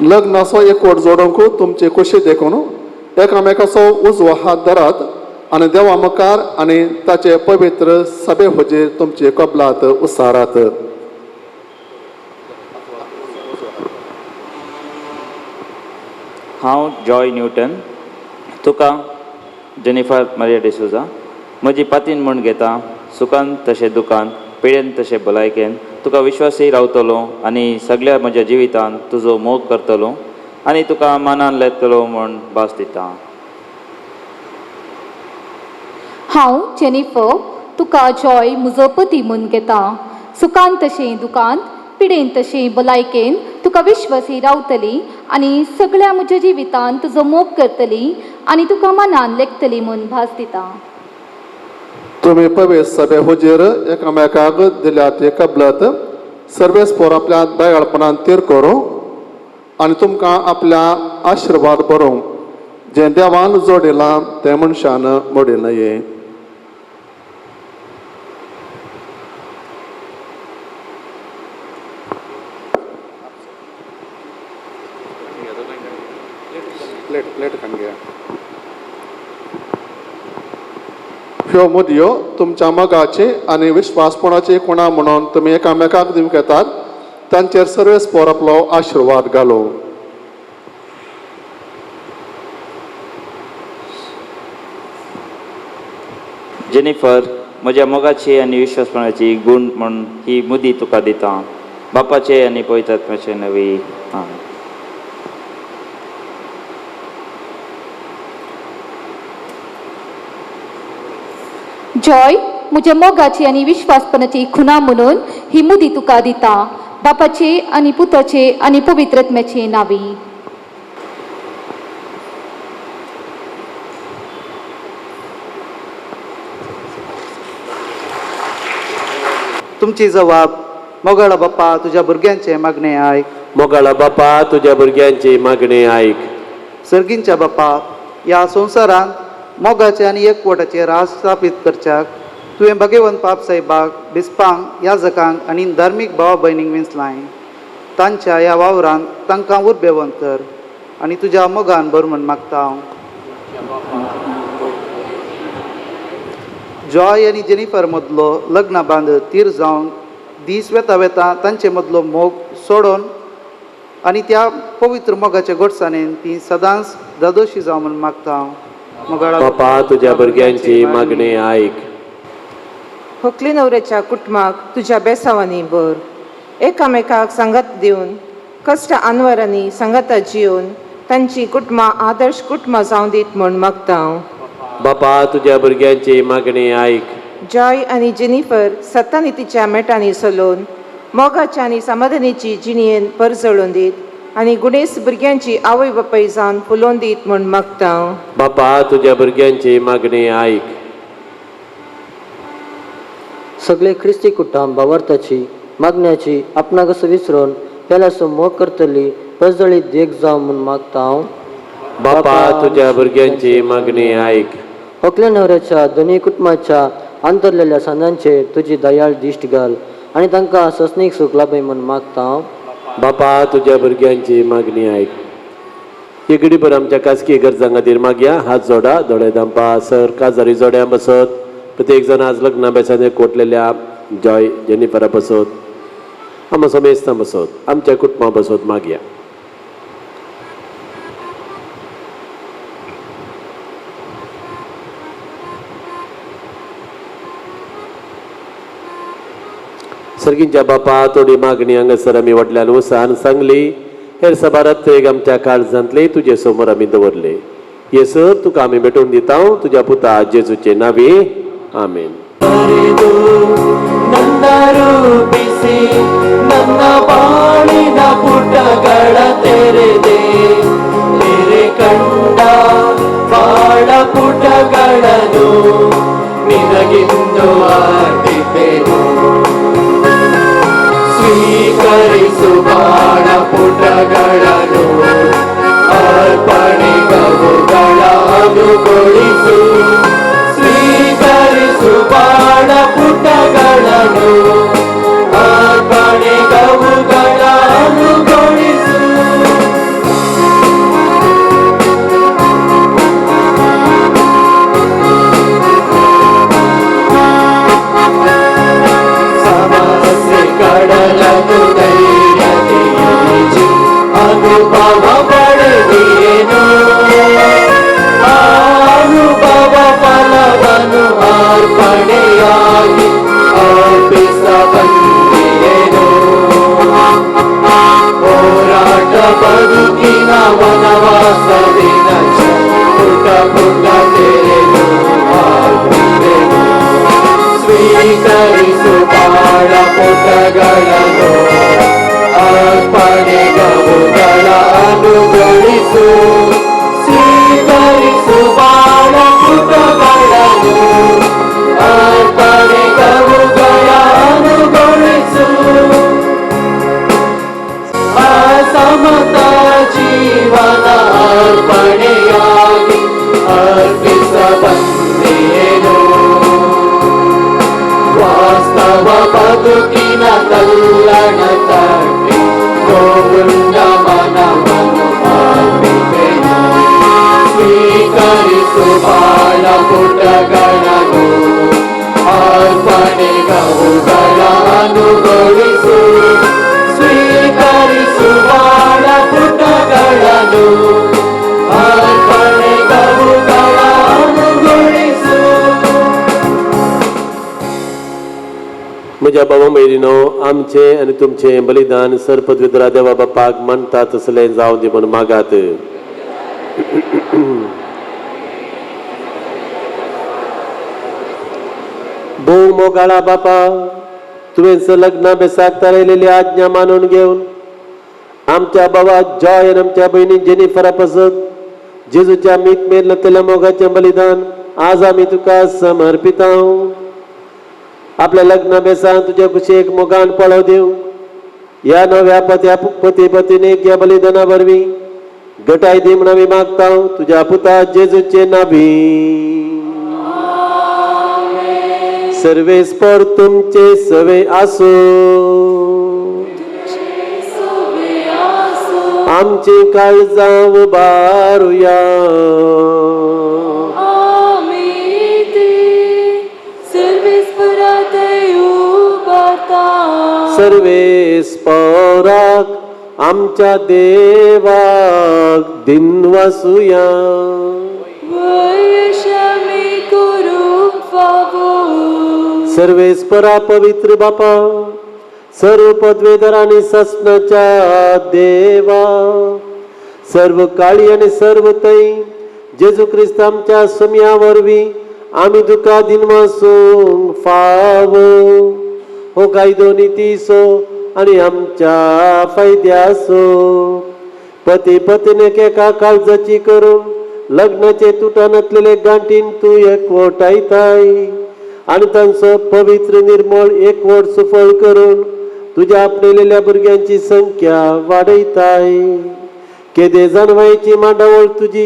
लग्नाचो एकवट जोडूंक तुमची खोशी देखून एकामेकाचो उजवो हात धरात आनी देवा मुखार आनी ताचे पवित्र सभे हुजीर तुमची कबलात उसारात. हांव जॉय न्यूटन तुका जेनिफर मारिया डिसोजा म्हजी पातीन म्हूण घेता. सुखान तशें दुखान, पिडेन तशें भलायकेन तुका विश्वासी रावतलो आनी सगळ्या म्हज्या जिवितांत तुजो मोग करतलो आनी तुका मानान लेतलो म्हूण भास दिता. हांव जेनिफर तुका जॉय म्हजो पती म्हूण घेता. सुखान तशें दुखांत, पिडेन तशें भलायकेन तुका विश्वासी रावतली आनी सगळ्या म्हज्या जिवितांत तुजो मोग करतली आनी तुका मनान लेखतली म्हूण भास दिता. तुमी पवित्र सभे हुजीर एकामेकाक दिल्या ते कबलत सर्वेस्पोर आपल्या दयाळपणान तिर करूं आनी तुमकां आपल्या आशिर्वाद भरूंक जें देवान जोडिलां तें मनशान मोडी नये. ह्यो मुदयो तुमच्या मोगाची आनी विश्वासपणाची खुणा म्हणून तुमी एकामेकाक दिवंक येतात. तांचेर सर्वेस्पोर आपलो आशिर्वाद घालो. जेनिफर म्हज्या मोगाची आनी विश्वासपणाची गूण म्हूण ही मुदी तुका दिता. बापाचे आनी पवित्र आत्म्याचे नवी. आमेन. जॉय म्हज्या मोगाची आनी विश्वासपणाची खुणा म्हणून ही मुदी तुका दिता. बापाचे आनी पुताचे आनी पवित्र आत्म्याचे नावी. तुमची जबाब. मोगाळा बाप्पा तुझ्या भुरग्यांचे मागणे आयक. मोगाळा बापा तुझ्या भुरग्यांची मागणी आयक. सर्गींच्या बाप्पा ह्या संवसारांत मोगाचे आनी एकवटाचे रास स्थापीत करच्याक तुवें भगवंत पाप साहेबाक बिस्पांक याजकांक आनी धार्मीक भावा भयणींक विंचलाय. तांच्या ह्या वावरांत तांकां उर्बेवंत कर आनी तुज्या मोगान भर म्हूण मागता हांव. जॉय आनी जेनिफर मदलो लग्ना बांद तीर जावन दीस वेता वेता तांचे मदलो मोग सोडून आनी त्या पवित्र मोगाच्या घोटसाणेन ती सदांच दादोशी जावं म्हूण मागता हांव. बापा तुझ्या भुरग्यांची मागणी आयक. व्हंकले न्हवऱ्याच्या कुटुंबाक तुज्या बेसावांनी भर. एकामेकाक सांगत दिवन कश्ट आनवरांनी सांगता जिवन तांची कुटुंबां आदर्श कुटुंबां जावं दीत म्हूण मागता हांव. बापा तुझ्या भुरग्यांची मागणी आयक. जॉय आनी जेनिफर सत्तानितीच्या मेटांनी चलोवन मोगाच्या आनी समाधानीची जिणयेन परजळून दीत आनी गुणेस भुरग्यांची आवय बापाय जावन फुलोवन दीत म्हूण मागता हांव. बापा तुझ्या भुरग्यांची मागणी आयक. सगळे ख्रिस्ती कुटुंब भावार्थाची मागण्याची आपणाक असो विसरून त्याला सो मोग करतली पजळी देख जावं म्हूण मागता हांव. बापा तुझ्या भुरग्यांची मागणी ऐक. होकल्या न्हवऱ्याच्या दोनी कुटुंबाच्या अंतरलेल्या संदांचेर तुजी दयाळ दिश्ट घाल आनी तांकां ससनीक सूख लाभय म्हूण मागता हांव. बापा तुझ्या भुरग्यांची मागणी ऐक. एक भर आमच्या खासगी गरजां खातीर मागया. हात जोडा, दोळे दांपा, सर काजारी जोड्या बसत. प्रत्येक जण आज लग्ना बेसांनी कोटलेल्या जॉय जेनिफरा बसत, आम समेस्तां बसत, आमच्या कुटुंबा बसत मागया. सर्गींच्या बापा थोडी मागणी हांगासर आमी व्हडल्यान उसान सांगली. हेर सबारात आमच्या काळजांतले तुजे समोर आमी दवरले. येसर तुका आमी भेटून दिता तुज्या पुता जेजूचे नावी. आमेन. ನನ್ನ ಬಾಳಿನ ಪುಟಗಳ ತೆರೆದೆ ತೆರೆ ಕಂಡ ಬಾಳ ಪುಟಗಳನ್ನು ನಿನಗಿಂದು ಆಡಿದೆನು. ಸ್ವೀಕರಿಸು ಬಾಳ ಪುಟಗಳನ್ನು ಅರ್ಪಣೆಗವುಗಳ ಅನುಗೊಳಿಸು. ಸ್ವೀಕರಿಸು ಬಾಳ ಪುಟಗಳನ್ನು ಅರ್ಪಣೆಗವುಗಳ ಅನುಗೊಳಿಸು. ಸಮಸ್ಯೆ ಕಡಲನ್ನು ಧೈರ್ಯದಿ ಈಜಿ ಅನುಭವ ಪಡೆದಿಯೇನು. ಆ ಅನುಭವ ಫಲವನ್ನು ಅರ್ಪಣೆಯಾಗಿ ಅರ್ಪಿಸ ಬಂದಿಯೇನು. ಹೋರಾಟ ಬದುಕಿನ ವನವಾಸವಿನ ಪುಟ ಪುಟ ತೆರೆದು ಹಾಕಿದೆನು. ಸ್ವೀಕರಿಸು ಬಾಳ ಪುಟಗಳನ್ನು ಅರ್ಪಣೆಗವುಗಳ ಅನುಗೊಳಿಸು. ಸ್ವೀಕರಿಸು ಬಾಳ ಪುಟಗಳನ್ನು ಅರ್ಪಣೆಗವುಗಳ ಅನುಗೊಳಿಸು. ಅಸಮತ ಜೀವನ ಅರ್ಪಣೆಯಾಗಿ ಅರ್ಪಿಸ ಬಂದೇನು. ವಾಸ್ತವ ಬದುಕಿನ ಕಲ್ಲಣ ತಟ್ಟಿ ಗೋವಿಂದ ಮನವನ್ನು ಅರ್ಪಿಸೆನು. ಸ್ವೀಕರಿಸು ಬಾಳ ಪುಟಗಳನ್ನು ಅರ್ಪಣೆಗವುಗಳ ಅನುಗೊಳಿಸು. ಸ್ವೀಕರಿಸು ಬಾಳ ಪುಟಗಳನ್ನು ಅರ್ಪಣೆಗವುಗಳ ಅನುಗೊಳಿಸು. म्हज्या भावा भयणीनो, आमचे आनी तुमचे बलिदान सरपदविद्रा देवा बापाक म्हणटा तसलें जावं दी म्हूण मागात. भोव मोगाळा बापा, तुवें लग्ना बेसाक थारायलेली आज्ञा मानून घेवन आमच्या भावा जॉय आनी आमच्या भयणी जेनिफरा पसत जेजूच्या मीत मेरलेल्या मोगाचें बलिदान आज आमी तुका समर्पिता. आपल्या लग्ना बेसान तुझ्या कुशेक मोगान पळो दिवं. या नव्या पती पत्नीक या बलिदाना वरवीं घटाय दी म्हूण आमी मागता तुझ्या पुता जेजूचे नावी. सर्वेस्पर तुमचे सवे आसो. आमची काळजां उबारुया. सर्वेस्पराक आमच्या देवाक दिनवासुया. सर्वेस्परा पवित्र बापा, सर्व पदवेधर आणि ससनाच्या देवा, सर्व काळी आणि सर्व तै जेजू ख्रिस्त आमच्या समया वरवीं आमी तुका दिनवासूंक फावो. हो कायदो नितीसो आणि आमच्या फायद्यासो. पती पत्नीक एका काळजाची करून लग्नाचे तुटान असलेले गांठीन तू एकवटायताय आणि तांचो पवित्र निर्मळ एकवट सुफळ करून तुझ्या आपलेल्या भुरग्यांची संख्या वाढयताय. केदे जाणवायची मांडावळ तुझी,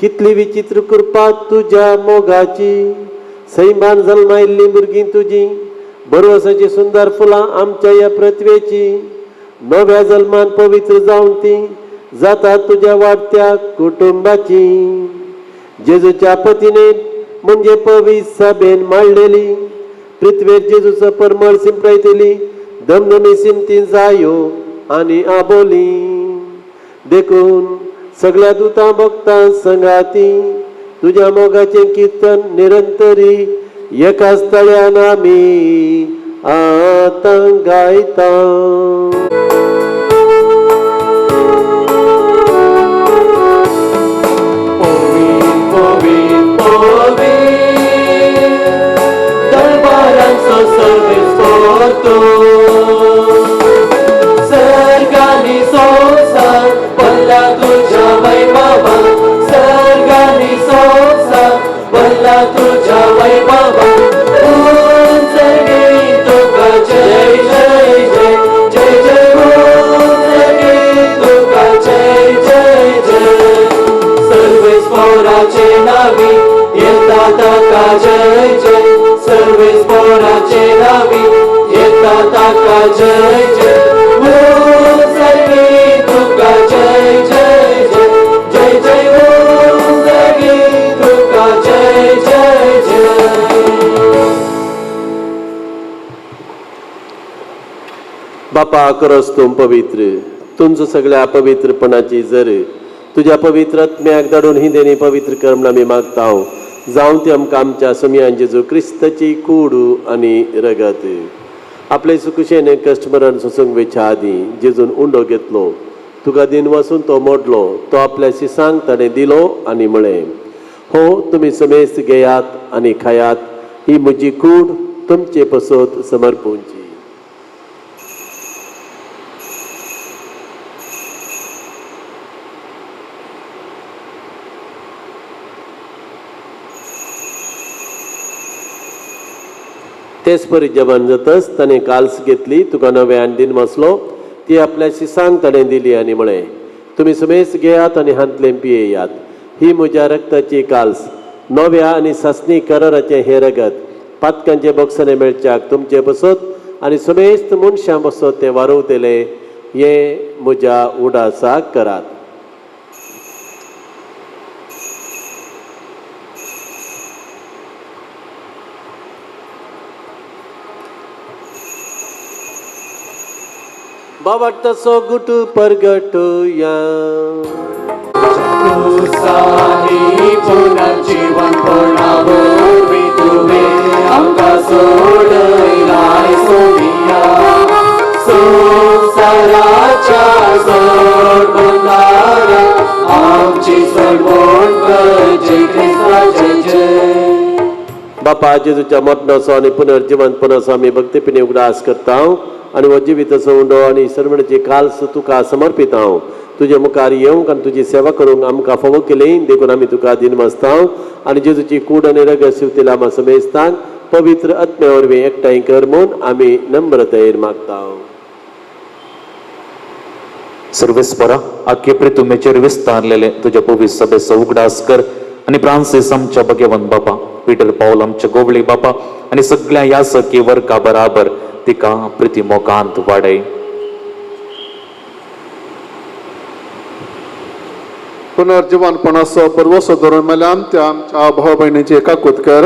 कितली विचित्र कृपा तुझ्या मोगाची. सैमान जन्मायल्ली भुरगीं तुझी, बरवसाची सुंदर फुलां आमच्या या पृथ्वेची. नव्या जन्मान पवित्र जाऊन ती जातात तुझ्या वाढत्या कुटुंबाची. जेजूच्या पतीने म्हणजे पवित्र सभेन मांडलेली, पृथ्वेर जेजूचं परमळ शिंपडायतली दमदमी सिमतीन जायो आणि आबोली. देखून सगळ्या दूतां भक्तां संगाती तुझ्या मोगाचे कीर्तन निरंतरी एकाच तळ्यान आमी आतां गायता. सर्गानी संसार भरला तुझ्या वैभवा, सर्गानी संसार भरला तुझ्या वैभवा. सर्गे तुका जय जय जय जय जय. सर्गे तुका जय जय जय. सर्वेस्वराचे नावी येता ताका जय जय. सर्वेस्वराचे नावी येता ताका जय जय. सर्गे तुका जय जय जय जय जय. सर्गे तुका जय जय जय. बापा करस तुम पवित्र, तुमचं सगळ्या पवित्रपणाची जर तुझ्या पवित्र आत्म्याक धाडून ही देणी पवित्र कर्म आमी मागता. जावं ती आमकां आमच्या समियान जेजू क्रिस्ताची कूड आनी रगत. आपले सुकुशेने कस्टमरान सोसूंक वेच्या आदीं जेजून उंडो घेतलो, तुका दिन वसून तो मोडलो, तो आपल्या शिसांक ताणें दिलो आनी म्हळें, हो तुमी समेस्त घेयात आनी खायात, ही म्हजी कूड तुमचे पसत समर्पूंची. तेच परी जेवण जातच ताणें काल्स घेतली, तुका नव्यान दिन बसलो, ती आपल्या शिसांक ताणें दिली आनी म्हळें, तुमी समेस्त घेयात आनी हांतलें पियेयात, ही म्हज्या रक्ताची काल्स, नव्या आनी सासणी कराराचें हें रगत, पातकांचे बक्षणे मेळच्याक तुमचे बसत आनी समेस्त मनशां बसत तें वारवतले, हें म्हज्या उडासाक करात. बाबा तसो गुट परगटुया. साही पुन्हा जीवन पुन्हा तुवे आमकां सोडलाय सोडिया. संसाराच्या सोड बंदारा आमची सोडवण कर जय क्रिस्ता जय जय. बापा जेजूच्या मरणाचो आनी पुनर्जीवनपणाचो आमी भक्तीपणी उगडास करता आनी हो जिविताचो उंडो आनी सरमणाची काल्स तुका समर्पित हांव. तुजे मुखार येवंक आनी तुजी सेवा करूंक आमकां फावो केली, देखून आमी तुका दिनमसता आनी जेजूची कूड आनी रगत शिवतेला आमकां समेस्तांक पवित्र आत्म्या वरवीं एकठांय कर म्हूण आमी नम्रतायेन मागता. सर्वेस्परा आख्खे पृथ्वीचेर विस्तारलेले तुझ्या पवित्र सभेचो उगडास कर आनी फ्रांसीस आमच्या भगवंत बापा, पीटर पाऊल आमच्या गोवळी बापा आनी सगळ्या यासकी वर्गा बराबर तिका प्रतिमोकांत वाडय. पुनर्जीवनपणाचो परवसो धरून मेल्यान त्या आमच्या भाव भयणीची एकाकूत कर.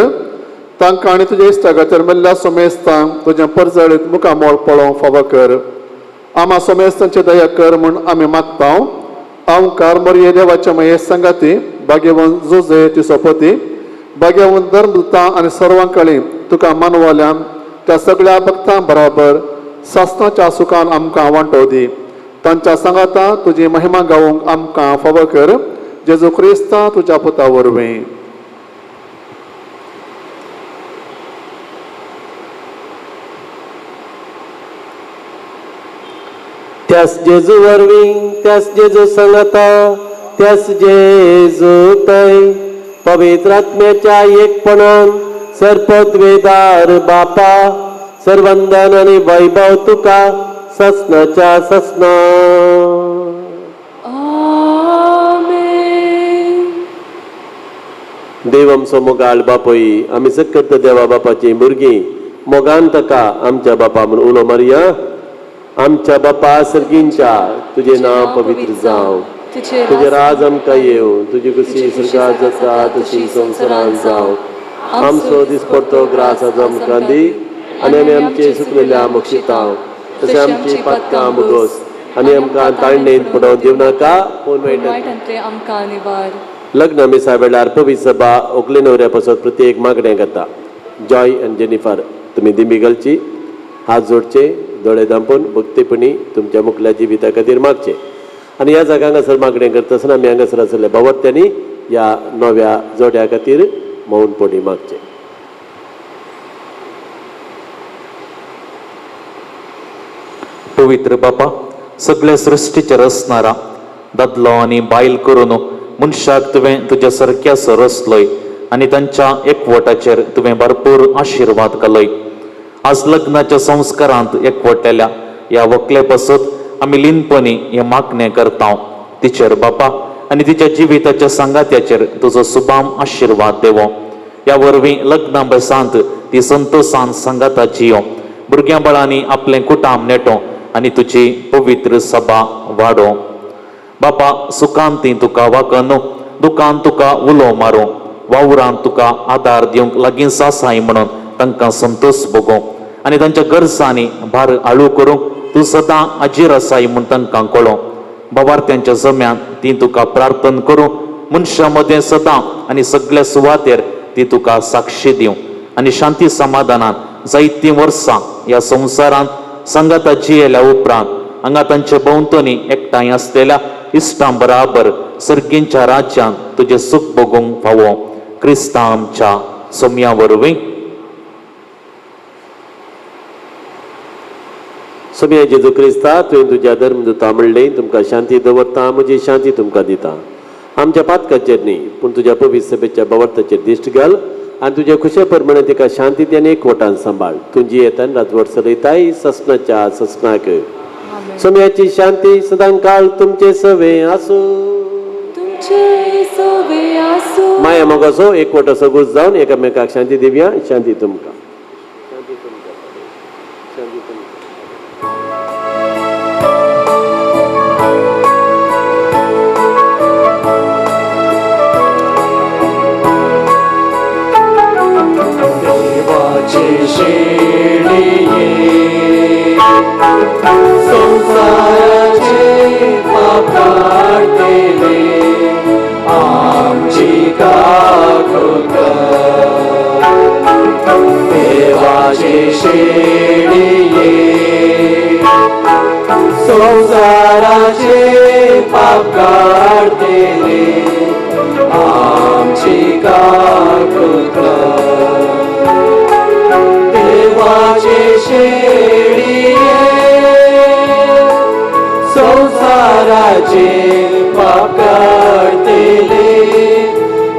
तांकां आनी तुज्या इश्टागाचेर मेल्ल्या समेस्तांक तुजें परजळीत मुखामोळ पळोवंक फावो कर. आम्हा समेस्तांची दया कर म्हूण आमी मागता. आमकार मरिये देवाच्या मये संगाती, भाग्यवन जोजे तिचो पती, भाग्यवन धर्मदूतां आनी सर्वांकळी तुका मानवाल्यान त्या सगळ्या भक्तां बराबर सासणाच्या सुखान आमकां वांटो दी. तांच्या सांगाता तुजी महिमा गावूंक आमकां फावो कर. जेजू क्रिस्ता तुज्या पुता वरवीं. त्यास जेजू वरवीं, त्यास जेजू सांगाता, त्यास जेजू तय पवित्र आत्म्याच्या एकपणान सरपदवेदार बापा सर्वंदन आणि वैभव तुका ससनाच्या ससना. देवम सोमोगाळ बापोई आम्ही सकत देवा बापाची भुरगीं मोगान ताका आमच्या बापा म्हणून उलो मारया. आमच्या बापा सर्गींच्या तुझे नाव पवित्र जावं, तुझे राज आमकां येवं, तुजी कुशी स्वर्गात जाता तशी संवसारांत जावं. आमचो दिसपडतो ग्रास आज आमकां दी आनी आमी आमचे सुकलेल्या आमक शिताव, तशें आमची पातकां मुगोस आनी आमकां ताळणेंत पडोवन दिव नाका, पूण वायटांतले आमकां निवार. लग्न मिसा वेळार पवित्र सभा ओकले न्हवऱ्या पासून प्रत्येक मागणें करता. जॉय आनी जेनिफर तुमी दिमी घालची, हात जोडचे, दोळे धांपून भक्तीपणी तुमच्या मुखल्या जिविता खातीर मागचे. आनी ह्या जागांक हांगासर मागणें करता आसतना आमी हांगासर आसलेल्या भावार्थ्यांनी ह्या नव्या जोड्या खातीर मौनपणी मागचे. पवित्र बापा, सगळ्या सृश्टीचेर असणारा दादलो आनी बायल करून मनशाक तुवें तुज्या सारक्या सरसलय आनी तांच्या एकवटाचेर तुवें भरपूर आशिर्वाद घालय. आज लग्नाच्या संस्कारांत एकवटलेल्या ह्या व्हंकले पासत आमी लिनपणी हे मागणें करता. तिचेर बापा आनी तिच्या जिविताच्या सांगात्याचेर तुजो सुभाम आशिर्वाद देवो. ह्या वरवीं लग्ना बेसांत ती संतोषान सांगाता जियो, भुरग्यां बाळांनी आपलें कुटाम नेटो आनी तुजी पवित्र सभा वाडो. बापा, सुखान ती तुका वाकनो, दुखान तुका उलो मारो, वावरान तुका आदार दिवंक लागीं सासाय म्हणून तांकां संतोष भोगो आनी तांच्या गरजांनी भार आळू करूंक तूं सदां हाजीर आसाय म्हूण तांकां कळो. भावार्थ्यांच्या जम्यान ती तुका प्रार्थना करूं, मनशां मदें सदां आनी सगळ्या सुवातेर ती तुका साक्षी दिवं आनी शांती समाधानान जायतीं वर्सां ह्या संवसारांत सांगाता जियेल्या उपरांत हांगा तांचे भोंवतणी एकठांय आसलेल्या इश्टां बराबर सर्गींच्या राज्यांत तुजें सुख भोगूंक फावो. क्रिस्तां आमच्या सोम्या वरवीं. सोम्या जेजू क्रिस्ता, तुवें तुज्या धर्मदुता म्हणलें तुमकां शांती दवरता, म्हजी शांती तुमकां दिता. आमच्या पातकाचेर न्ही पूण तुज्या पवित्र सभेच्या भावार्थाचेर दिश्ट घाल आनी तुज्या खुशे प्रमाणे तिका शांती आनी एकवटान सांबाळ. तुजी येतान रातभर चलयताय ससनाच्या ससनाक. सोम्याची शांती सदां काळ तुमचे सवे आसूं. माया मोगाचो एकवट असो घुस जावन एकामेकाक शांती दिवया. शांती तुमकां. संसाराचे पाप काढतेले आमची काकुळा. देवाचे शेळिये संसाराचे पाप काढतेले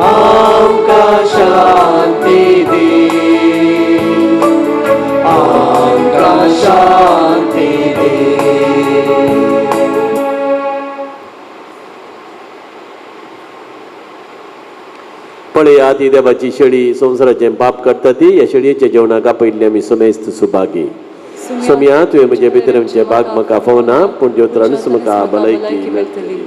आमकां शांती दी, आमकां शांती दी. पळया ती देवाची शेळी संवसाराचें पाप करता ती. ह्या शेळयेच्या जेवणाक आपयल्ली आमी सोमेस्त सुभागी. सोम्या, तुवें म्हजे भितर आमचे भाग म्हाका फोवना पूण ज्योत्रानूच म्हाका भलायकी मेळटली.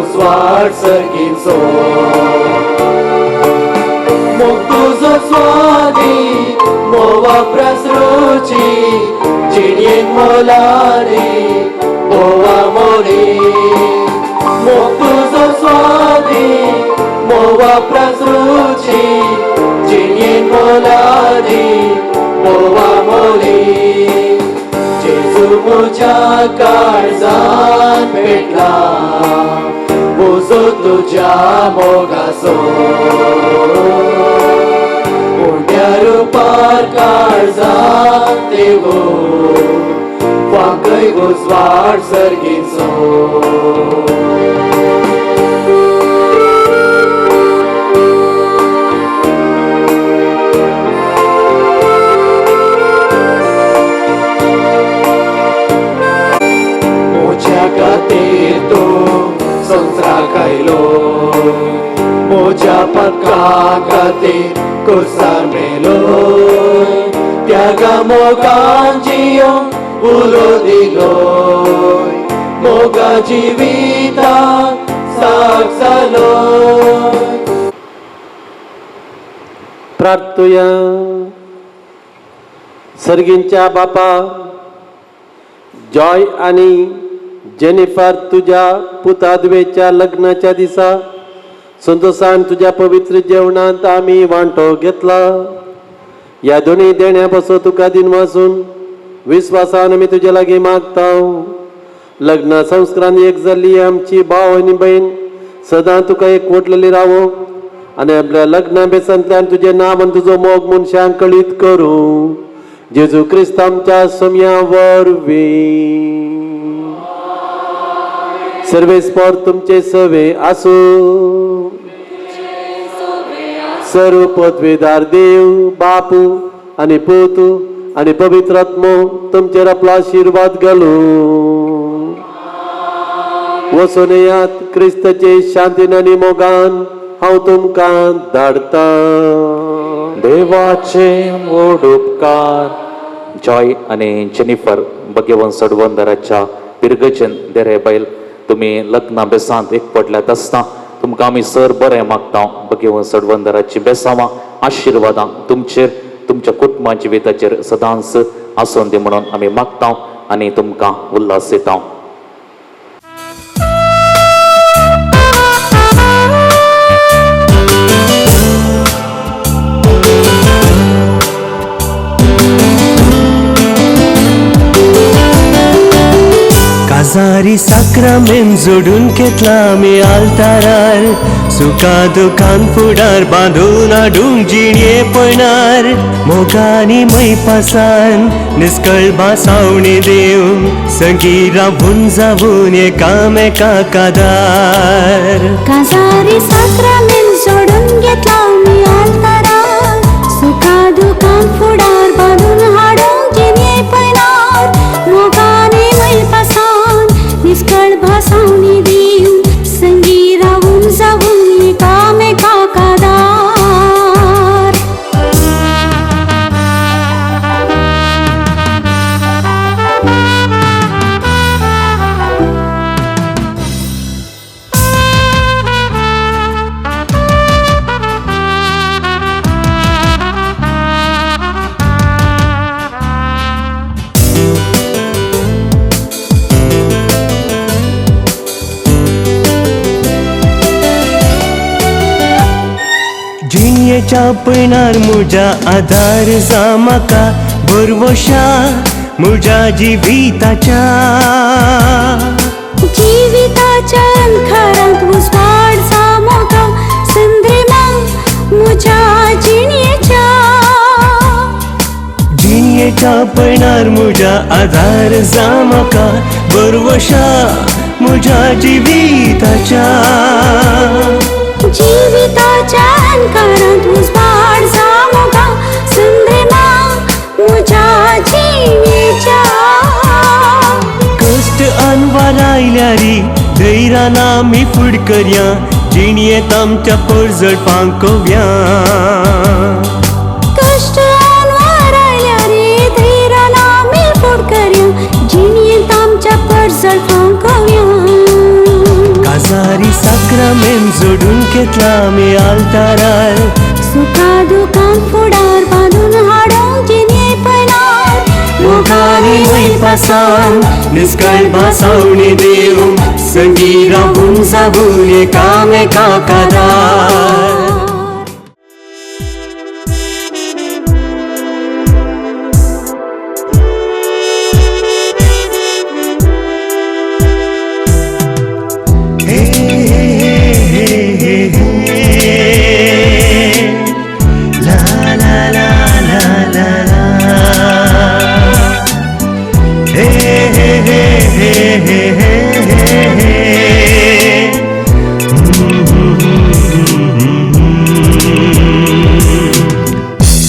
स्वाट सर्गीचो मोग तुजो स्वादी मोवा प्रसरुची जिणयेन मोलारी बोवा मोरी. मोग तुजो स्वादी मोवा प्रसरुची जिणयेन मोलादी मोवा मोली जेजू म्हज्या काळजान पेटला बोजो तुज्या मोगाचो उंड्या रुपार काळजान देवो वाकय उजवाड सर्गीचो खातीर तूं संवसाराक आयलो म्हज्या पत्का खातीर कुर्सार मेलो त्यागा मोगान जियोंक उलो दिलो मोगा जिविताक साक जालो प्रार्थुया सर्गींच्या बापा जॉय आणि जेनिफर तुझ्या पुतादवेच्या लग्नाच्या दिसा संतोषान तुझ्या पवित्र जेवणात आम्ही वांटो घेतला या दोन्ही देण्यापासून तुका दिन वाचून विश्वासान आम्ही तुझ्या लागी मागता लग्न संस्कारान एक जाल्ली आमची भाव आणि बहीण सदां तुका एक वटलेली रावो आणि आपल्या लग्ना बेसांतल्यान तुझे नाम आणि तुझो मोग मनशांक कळीत करूं जेजू क्रिस्त आमच्या समया वरवीं सर्वेस्पर तुमचे सवे आसो सर्व पदवीदार देव बापू आणि पोतू आणि पवित्र आत्मो तुमचेर आपलो आशीर्वाद घालू वचून येयात क्रिस्ताचे शांतीन आनी मोगान हांव तुमकां धाडता देवाचे व्हड उपकार जॉय आणि जेनिफर भगवंत सडवंदराच्या पिरगेचेन देरे बैल तुम्ही लग्ना बेसांत एक पडल्यात आसता तुमकां आमी सर बरें मागता भगवंत सडवंदराची बेसांवां आशिर्वादां तुमचेर तुमच्या कुटुंबा जिविताचेर सदांच आसूं दी म्हणून आमी मागता आनी तुमकां उल्हास दिता काजारी साक्रामेंत जोडून घेतला आमी आल्तारार सुका दुकान फुडार बांदून हाडूंक जिणये पयणार मोगानी मै पासान निस्कळ बासावणी दिवन संगी राबून जावून एकामेकाक आदार काजारी साक्रामेंत जोडून घेतला आमी आल्तारार सुका दुकान फुडार बांदून हाडूंक जिणये पयणार मोगानी मै पासान निस्कळ भासावणी दिवन संगी रावून जावून एकामेकाक आदार जिणयेच्या पयणार म्हज्या आधार जा म्हाका बरवशा म्हज्या जिविताच्या अंधारांत उजवाड जा म्हाका संद्रिमा म्हज्या जिणयेच्या पयणार म्हज्या आधार जा म्हाका बरवशा म्हज्या जिविताच्या अंधारांत उजवाड जा म्हाका संद्रिमा म्हज्या जिणयेच्या कश्ट अनवार आयल्यारी धैर्यान आमी फुड करया जिणयेंत आमच्या परजळपांक कोवया कश्ट अनवार आयल्यारी धैर्यान आमी फुड करया जिणयेंत आमच्या परजळपांक कोवया काजारी साक्रामेंत जोडून घेतला आमी आल्तारार सुका दुकान फुडार बांदून हाडूंक जिणये पयणार मोगानी मै पासान निस्कळ भासावणी दिवन संगी रावून जावून एकामेकाक आदार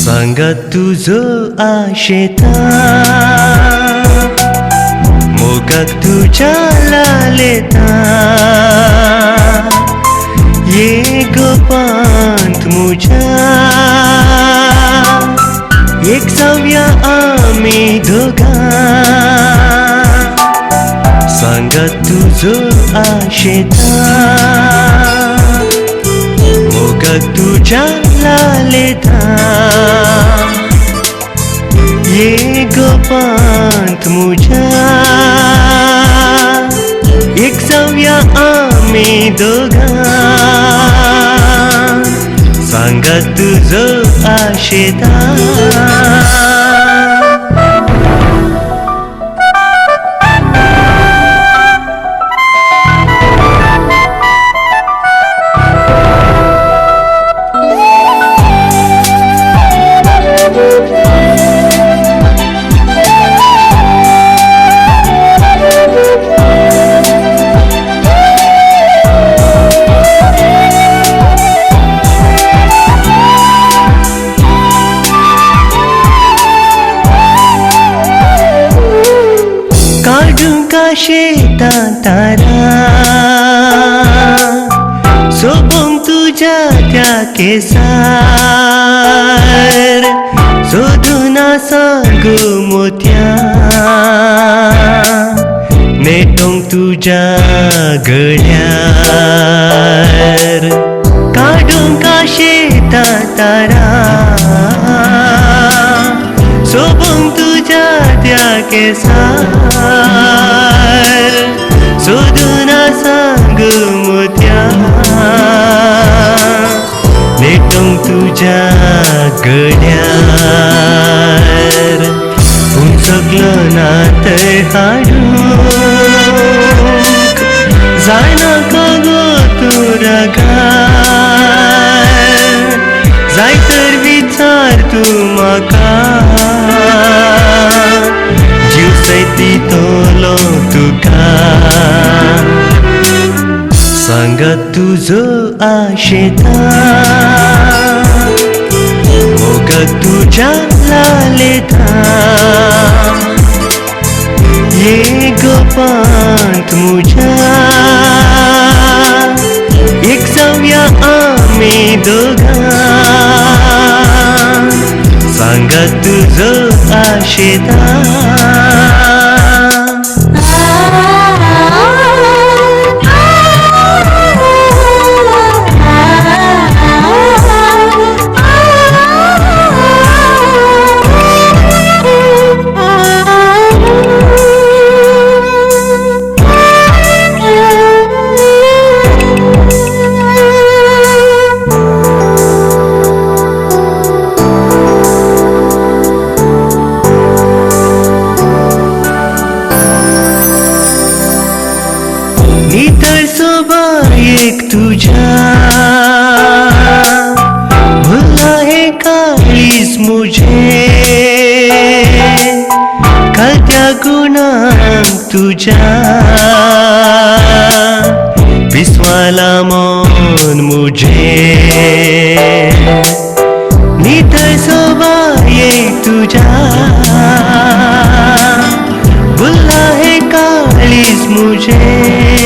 सांगात तुझो आशेता मोगाक तुझ्या लालेता ये गोपांत मुझ्या एक जाऊया आम्ही दोघा सांगात तुझो आशेता मोगाक तुझ्या लालेता ये गोपांत मुझ्या एक जाऊया आम्ही दोघा सांगा तुझो आशेता शेतात तारा सोबून तुझ्या त्या केसार शोधून सांगू मोत्या नेटोंग तुझ्या गळ्यार काढून का शेतात तारा सोबून तुझ्या त्या केसार शोधून सांग मोत्या नेटोंग तुझ्या गळ्यार सगळं नात हाडूंक जायना का गो तुरा जाय तर विचार तू म्हाका जीव सैती तोलो तुका सांगा तुझो आशेता मोगाक तुझ्या लालेता ये गोपांत मुझ्या एक जाऊया आम्ही दोघा सांगा तुझो आशेता नितळ सोबा एक तुझ्या भुला हे काळीस मुझे कळत्या गुणांक तुझ्या विस्वाला मन मुझे नितळ सोबा एक तुझ्या भुला हे काळीस मुझे